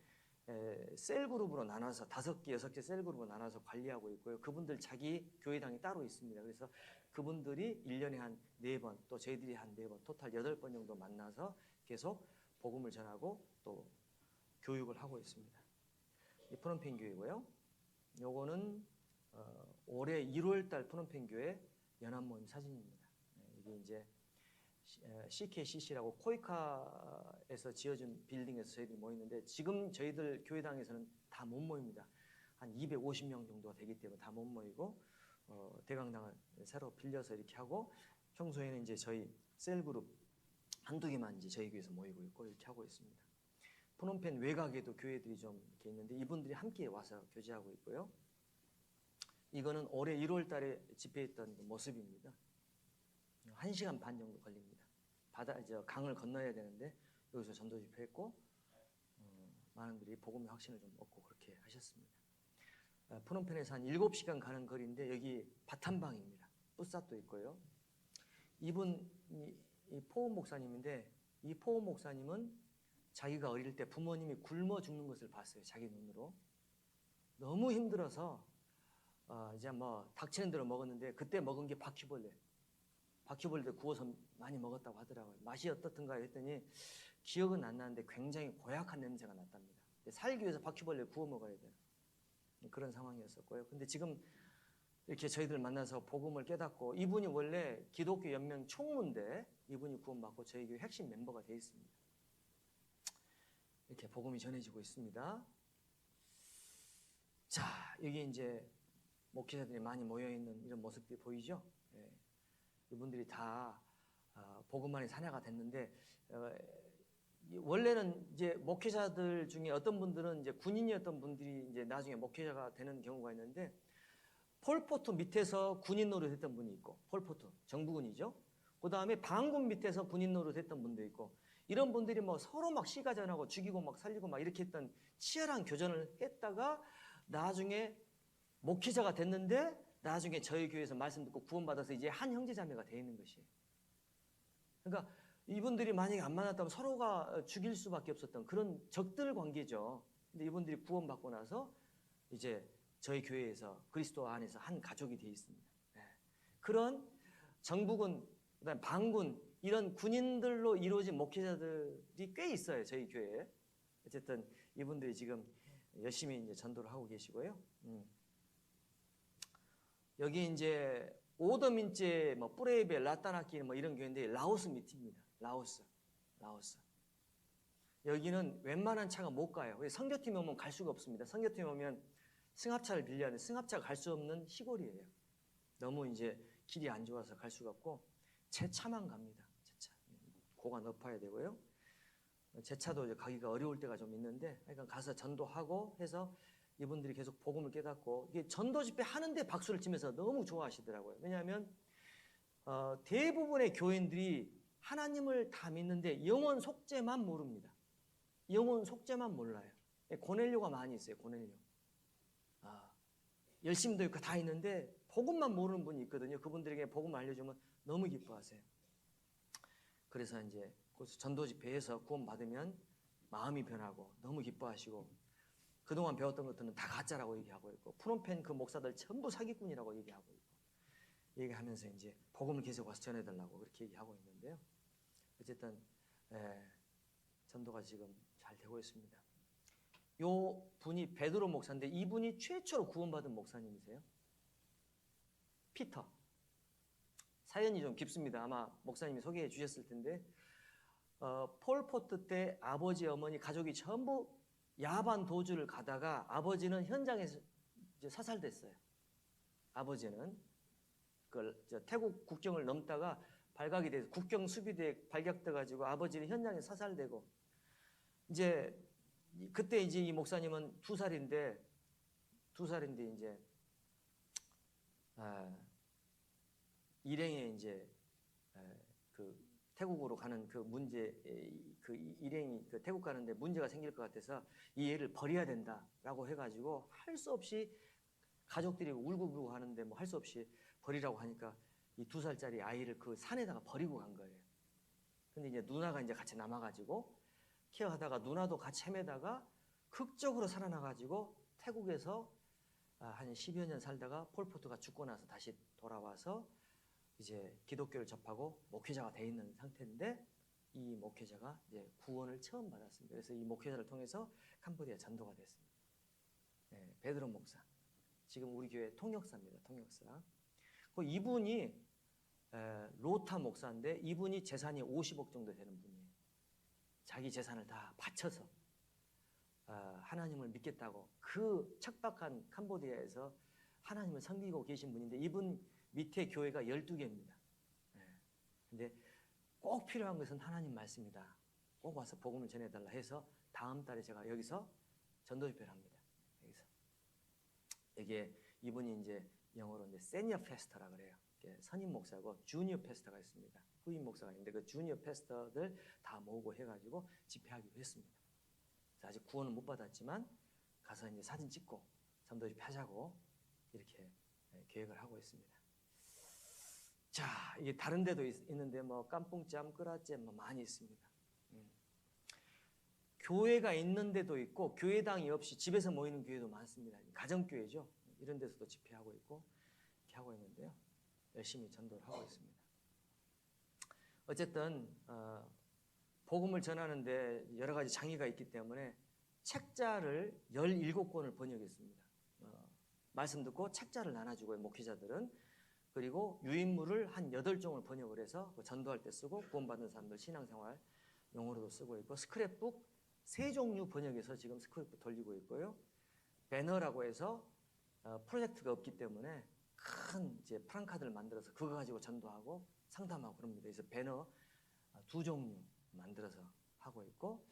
셀 그룹으로 나눠서 5개, 6개 셀 그룹으로 나눠서 관리하고 있고요. 그분들 자기 교회당이 따로 있습니다. 그래서 그분들이 1년에 한 4번, 또 저희들이 한 4번, 토탈 8번 정도 만나서 계속 복음을 전하고 또 교육을 하고 있습니다. 이 프놈펜 교회고요. 요거는 올해 1월달 프놈펜 교회 연합모임 사진입니다. 이게 이제 CKCC라고 코이카에서 지어준 빌딩에서 저희들이 모이는데 지금 저희들 교회당에서는 다 못 모입니다. 한 250명 정도가 되기 때문에 다 못 모이고 대강당을 새로 빌려서 이렇게 하고 평소에는 이제 저희 셀그룹 한두 개만 이제 저희 교회에서 모이고 있고 이렇게 하고 있습니다. 프놈펜 외곽에도 교회들이 좀 이렇게 있는데 이분들이 함께 와서 교제하고 있고요. 이거는 올해 1월 달에 집회했던 그 모습입니다. 1시간 반 정도 걸립니다. 강을 건너야 되는데 여기서 전도 집회했고 많은 분들이 복음의 확신을 좀 얻고 그렇게 하셨습니다. 프놈펜에서 한 7시간 가는 거리인데 여기 바탄방입니다. 뿌삿도 있고요. 이분이 포원 목사님인데 이 포원 목사님은 자기가 어릴 때 부모님이 굶어 죽는 것을 봤어요. 자기 눈으로. 너무 힘들어서 이제 뭐 닥치는 대로 먹었는데 그때 먹은 게 바퀴벌레. 바퀴벌레 구워서 많이 먹었다고 하더라고요. 맛이 어떻든가 했더니 기억은 안 나는데 굉장히 고약한 냄새가 났답니다. 살기 위해서 바퀴벌레 구워 먹어야 돼요. 그런 상황이었었고요. 근데 지금 이렇게 저희들 만나서 복음을 깨닫고 이분이 원래 기독교 연맹 총무인데 이분이 구원받고 저희 교회 핵심 멤버가 되어 있습니다. 이렇게 복음이 전해지고 있습니다. 자, 여기 이제 목회자들이 많이 모여있는 이런 모습들이 보이죠? 예. 이분들이 다 복음만의 사내가 됐는데 원래는 이제 목회자들 중에 어떤 분들은 이제 군인이었던 분들이 이제 나중에 목회자가 되는 경우가 있는데 폴포트 밑에서 군인 노릇했던 분이 있고 폴포트 정부군이죠. 그 다음에 반군 밑에서 군인 노릇했던 분도 있고 이런 분들이 뭐 서로 막 시가전하고 죽이고 막 살리고 막 이렇게 했던 치열한 교전을 했다가 나중에 목회자가 됐는데 나중에 저희 교회에서 말씀 듣고 구원받아서 이제 한 형제자매가 되어 있는 것이에요. 그러니까 이분들이 만약에 안 만났다면 서로가 죽일 수밖에 없었던 그런 적들 관계죠. 근데 이분들이 구원받고 나서 이제 저희 교회에서 그리스도 안에서 한 가족이 되어 있습니다. 네. 그런 정부군, 그다음 반군 이런 군인들로 이루어진 목회자들이 꽤 있어요. 저희 교회에. 어쨌든 이분들이 지금 열심히 이제 전도를 하고 계시고요. 여기 이제 오더민제, 뭐 뿌레이베, 라따나키 뭐 이런 교회인데 라오스 밑입니다. 라오스. 여기는 웬만한 차가 못 가요. 선교팀이 오면 갈 수가 없습니다. 선교팀이 오면 승합차를 빌려야 하는데 승합차가 갈 수 없는 시골이에요. 너무 이제 길이 안 좋아서 갈 수가 없고 제 차만 갑니다. 제 차. 고가 높아야 되고요. 제 차도 이제 가기가 어려울 때가 좀 있는데 그러니까 가서 전도하고 해서 이분들이 계속 복음을 깨닫고 이게 전도 집회 하는데 박수를 치면서 너무 좋아하시더라고요. 왜냐하면 대부분의 교인들이 하나님을 다 믿는데 영혼 속죄만 모릅니다. 영혼 속죄만 몰라요. 고넬료가 많이 있어요. 고넬료. 열심도 있고 다 있는데 복음만 모르는 분이 있거든요. 그분들에게 복음을 알려주면 너무 기뻐하세요. 그래서 이제 전도 집회에서 구원받으면 마음이 변하고 너무 기뻐하시고 그동안 배웠던 것들은 다 가짜라고 얘기하고 있고 프놈펜 그 목사들 전부 사기꾼이라고 얘기하고 있고 얘기하면서 이제 복음을 계속 와서 전해달라고 그렇게 얘기하고 있는데요. 어쨌든 전도가 지금 잘 되고 있습니다. 요 분이 베드로 목사인데 이분이 최초로 구원받은 목사님이세요. 피터. 사연이 좀 깊습니다. 아마 목사님이 소개해 주셨을 텐데 폴포트 때 아버지, 어머니, 가족이 전부 야반 도주를 가다가 아버지는 현장에서 이제 사살됐어요. 아버지는 태국 국경을 넘다가 발각이 돼서 국경 수비대에 발각돼 가지고 아버지는 현장에 사살되고 이제 그때 이제 이 목사님은 2살인데 이제 일행에 이제 그 태국으로 가는 그 문제 그 일행이 그 태국 가는데 문제가 생길 것 같아서 이 애를 버려야 된다라고 해가지고 할 수 없이 가족들이 울고불고 하는데 뭐 할 수 없이 버리라고 하니까 이 2살짜리 아이를 그 산에다가 버리고 간 거예요. 근데 이제 누나가 이제 같이 남아가지고 케어하다가 누나도 같이 헤매다가 극적으로 살아나가지고 태국에서 한 10여 년 살다가 폴포트가 죽고 나서 다시 돌아와서 이제 기독교를 접하고 목회자가 돼 있는 상태인데 이 목회자가 이제 구원을 처음 받았습니다. 그래서 이 목회자를 통해서 캄보디아 전도가 됐습니다. 네, 베드로 목사. 지금 우리 교회 통역사입니다. 통역사. 그 이분이 로타 목사인데 이분이 재산이 50억 정도 되는 분이에요. 자기 재산을 다 바쳐서 하나님을 믿겠다고 그 척박한 캄보디아에서 하나님을 섬기고 계신 분인데 이분 밑에 교회가 12개입니다. 근데 꼭 필요한 것은 하나님 말씀이다. 꼭 와서 복음을 전해달라 해서 다음 달에 제가 여기서 전도 집회를 합니다. 여기서 이게 이분이 이제 영어로 이제 세니어 패스터라 그래요. 선임 목사고 주니어 패스터가 있습니다. 후임 목사가 있는데 그 주니어 패스터들 다 모으고 해가지고 집회하기로 했습니다. 아직 구원은 못 받았지만 가서 이제 사진 찍고 전도 집회 하자고 이렇게 계획을 하고 있습니다. 자, 이게 다른 데도 있는데 뭐 깜뽕짬, 끄라잼 뭐 많이 있습니다. 교회가 있는 데도 있고 교회당이 없이 집에서 모이는 교회도 많습니다. 가정교회죠. 이런 데서도 집회하고 있고 이렇게 하고 있는데요. 열심히 전도를 하고 있습니다. 어쨌든 복음을 전하는데 여러 가지 장애가 있기 때문에 책자를 17권을 번역했습니다. 말씀 듣고 책자를 나눠주고요, 목회자들은. 그리고 유인물을 한 8종을 번역을 해서 전도할 때 쓰고 구원받은 사람들 신앙생활 용어로도 쓰고 있고, 스크랩북 3종류 번역해서 지금 스크랩북 돌리고 있고요. 배너라고 해서 프로젝트가 없기 때문에 큰 이제 프랑카드를 만들어서 그거 가지고 전도하고 상담하고 그럽니다. 그래서 배너 2종류 만들어서 하고 있고,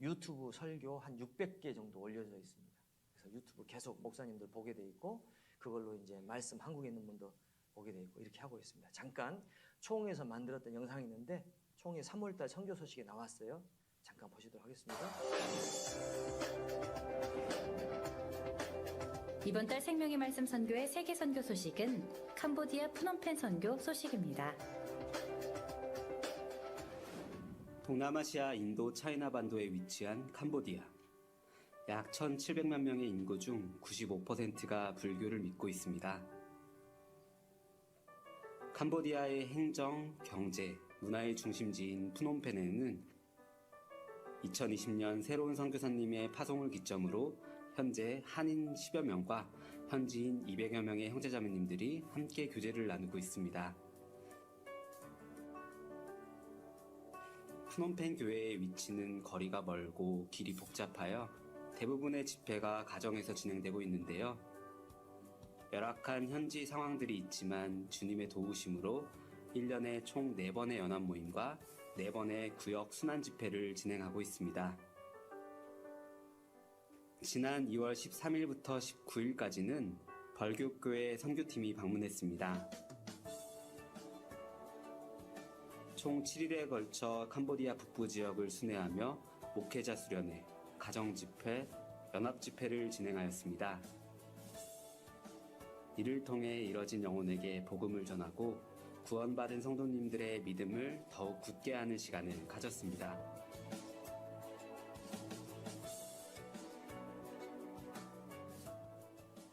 유튜브 설교 한 600개 정도 올려져 있습니다. 그래서 유튜브 계속 목사님들 보게 돼 있고, 그걸로 이제 말씀 한국에 있는 분도 보게 돼 있고 이렇게 하고 있습니다. 잠깐 총에서 만들었던 영상이 있는데 총회 3월달 선교 소식에 나왔어요. 잠깐 보시도록 하겠습니다. 이번 달 생명의 말씀 선교의 세계 선교 소식은 캄보디아 푸놈펜 선교 소식입니다. 동남아시아 인도 차이나 반도에 위치한 캄보디아. 약 1,700만 명의 인구 중 95%가 불교를 믿고 있습니다. 캄보디아의 행정, 경제, 문화의 중심지인 푸놈펜에는 2020년 새로운 선교사님의 파송을 기점으로 현재 한인 10여 명과 현지인 200여 명의 형제자매님들이 함께 교제를 나누고 있습니다. 푸놈펜 교회의 위치는 거리가 멀고 길이 복잡하여 대부분의 집회가 가정에서 진행되고 있는데요. 열악한 현지 상황들이 있지만 주님의 도우심으로 1년에 총 4번의 연합 모임과 4번의 구역 순환 집회를 진행하고 있습니다. 지난 2월 13일부터 19일까지는 벌교교회 선교팀이 방문했습니다. 총 7일에 걸쳐 캄보디아 북부 지역을 순회하며 목회자 수련회, 가정 집회, 연합 집회를 진행하였습니다. 이를 통해 이뤄진 영혼에게 복음을 전하고 구원받은 성도님들의 믿음을 더욱 굳게 하는 시간을 가졌습니다.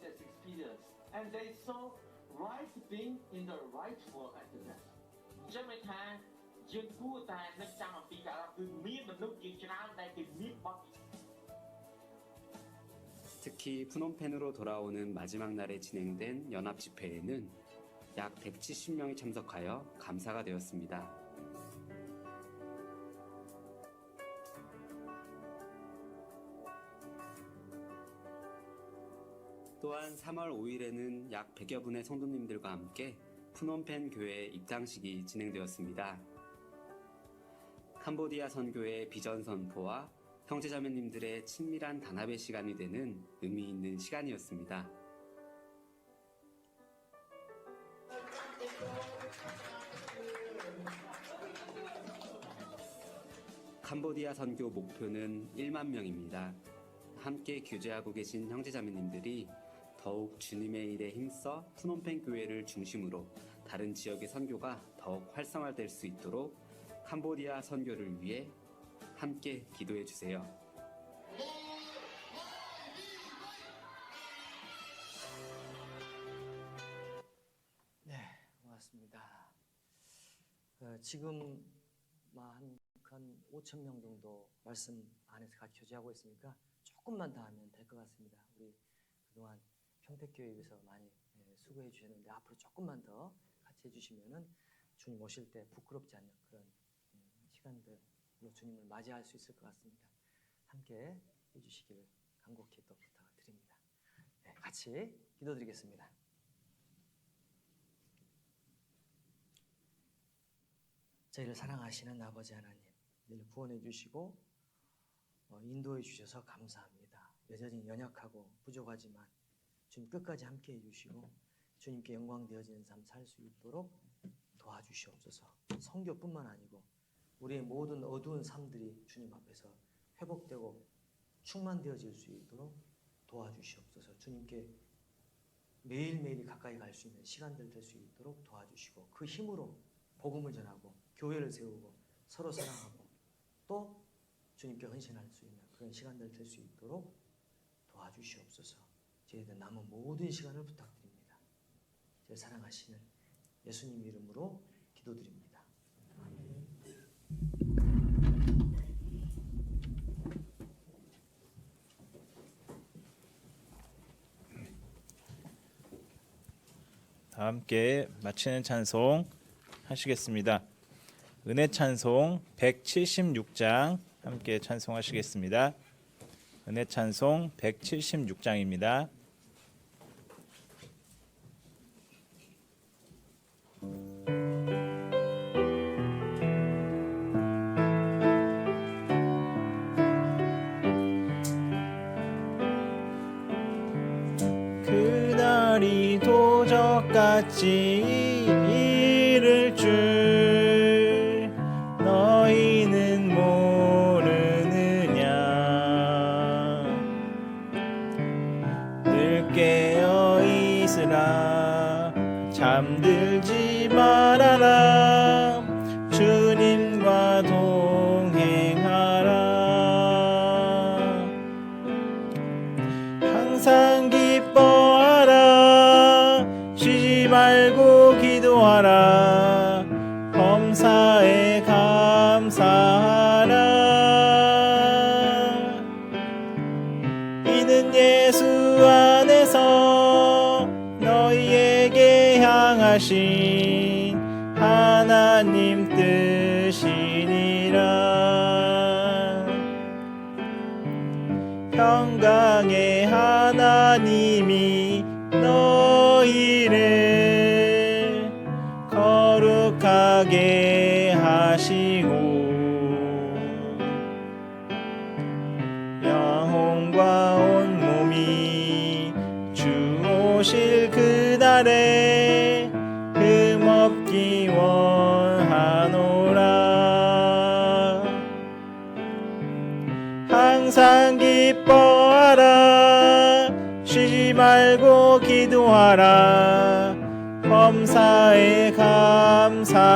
This experience, and they saw right thing in the right world at the time. ចឹងន័យថាយើងគួរតែនឹកចាំអំពីការគឺមានមនុស្សជាច្រើនដែលគេមានបទ 특히 푸놈펜으로 돌아오는 마지막 날에 진행된 연합 집회에는 약 170명이 참석하여 감사가 되었습니다. 또한 3월 5일에는 약 100여 분의 성도님들과 함께 푸놈펜 교회 입장식이 진행되었습니다. 캄보디아 선교의 비전 선포와 형제자매님들의 친밀한 단합의 시간이 되는 의미 있는 시간이었습니다. 캄보디아 선교 목표는 1만 명입니다. 함께 교제하고 계신 형제자매님들이 더욱 주님의 일에 힘써 푸놈펜 교회를 중심으로 다른 지역의 선교가 더욱 활성화될 수 있도록 캄보디아 선교를 위해 함께 기도해 주세요. 네, 고맙습니다. 지금 한 5,000명 정도 말씀 안에서 같이 교제하고 있으니까 조금만 더 하면 될 것 같습니다. 우리 그동안 평택교회에서 많이 수고해 주셨는데 앞으로 조금만 더 같이 해주시면은 주님 오실 때 부끄럽지 않는 그런 시간들로 주님을 맞이할 수 있을 것 같습니다. 함께 해주시기를 간곡히 또 부탁드립니다. 네, 같이 기도드리겠습니다. 저희를 사랑하시는 아버지 하나님 늘 구원해 주시고 인도해 주셔서 감사합니다. 여전히 연약하고 부족하지만 주님 끝까지 함께해 주시고 주님께 영광 되어지는 삶 살 수 있도록 도와주시옵소서. 선교뿐만 아니고 우리의 모든 어두운 삶들이 주님 앞에서 회복되고 충만되어질 수 있도록 도와주시옵소서. 주님께 매일매일 가까이 갈 수 있는 시간들 될 수 있도록 도와주시고 그 힘으로 복음을 전하고 교회를 세우고 서로 사랑하고 또 주님께 헌신할 수 있는 그런 시간들 될 수 있도록 도와주시옵소서. 저희들 남은 모든 시간을 부탁드립니다. 저희 사랑하시는 예수님 이름으로 기도드립니다. 다 함께 마치는 찬송 하시겠습니다. 은혜 찬송 176장 함께 찬송하시겠습니다. 은혜 찬송 176장입니다. 그날이 도적같이 이를 줄 너희는 모르느냐. 늘 깨어 있으라 잠들지 말아라 주님과 동행하라. 항상 기뻐하라 쉬지 말고 기도하라 범사에 감사하라. 이는 예수 안에서 너희에게 향하신 하나님 뜻이니라. 평강의 하나님이 너희를 거룩하게 하시고 영혼과 온몸이 주 오실 그날에 흠없기 원하노라. 항상 기뻐하라 쉬지 말고 기도하라 범사에 감사하라.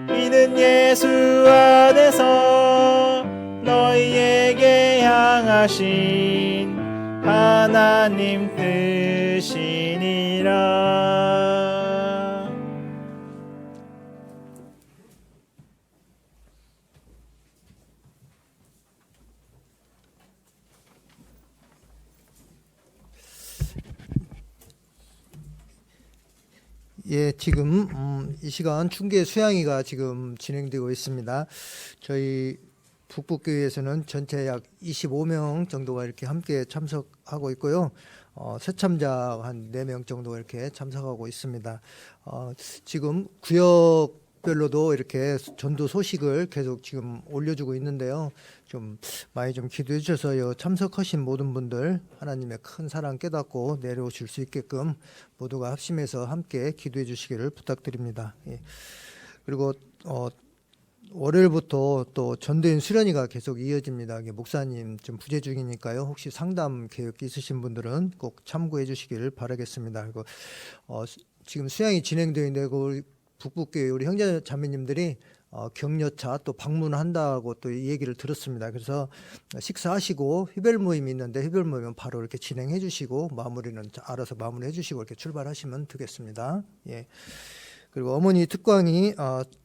이는 예수 안에서 너희에게 향하신 하나님 뜻이니라. 예, 지금 이 시간 중계 수양회가 지금 진행되고 있습니다. 저희 북북교회에서는 전체 약 25명 정도가 이렇게 함께 참석하고 있고요. 새참자 한 4명 정도가 이렇게 참석하고 있습니다. 지금 구역별로도 이렇게 전도 소식을 계속 지금 올려주고 있는데요. 좀 많이 좀 기도해 주셔서 참석하신 모든 분들 하나님의 큰 사랑 깨닫고 내려오실 수 있게끔 모두가 합심해서 함께 기도해 주시기를 부탁드립니다. 예. 그리고 월요일부터 또 전도인 수련회가 계속 이어집니다. 목사님 좀 부재 중이니까요. 혹시 상담 계획 있으신 분들은 꼭 참고해 주시기를 바라겠습니다. 그리고 지금 수양이 진행되어 있는데 우리 북북교회 우리 형제 자매님들이 격려차 또 방문한다고 또 이 얘기를 들었습니다. 그래서 식사하시고 휘별 모임이 있는데 휘별 모임은 바로 이렇게 진행해 주시고 마무리는 알아서 마무리해 주시고 이렇게 출발하시면 되겠습니다. 예. 그리고 어머니 특광이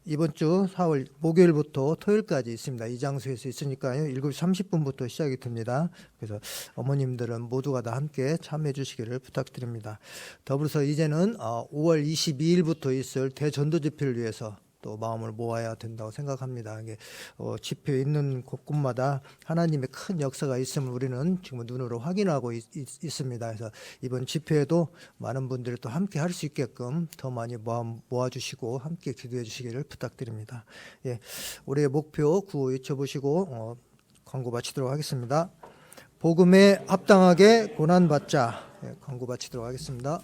이번 주 4월 목요일부터 토요일까지 있습니다. 이 장소에서 있으니까요. 7시 30분부터 시작이 됩니다. 그래서 어머님들은 모두가 다 함께 참여해 주시기를 부탁드립니다. 더불어서 이제는 5월 22일부터 있을 대전도 집회를 위해서 또 마음을 모아야 된다고 생각합니다. 이게 집회에 있는 곳곳마다 하나님의 큰 역사가 있음을 우리는 지금 눈으로 확인하고 있습니다. 그래서 이번 집회에도 많은 분들이 또 함께 할 수 있게끔 더 많이 모아주시고 함께 기도해 주시기를 부탁드립니다. 예, 우리의 목표 구호 외쳐보시고 광고 마치도록 하겠습니다. 복음에 합당하게 고난받자. 예, 광고 마치도록 하겠습니다.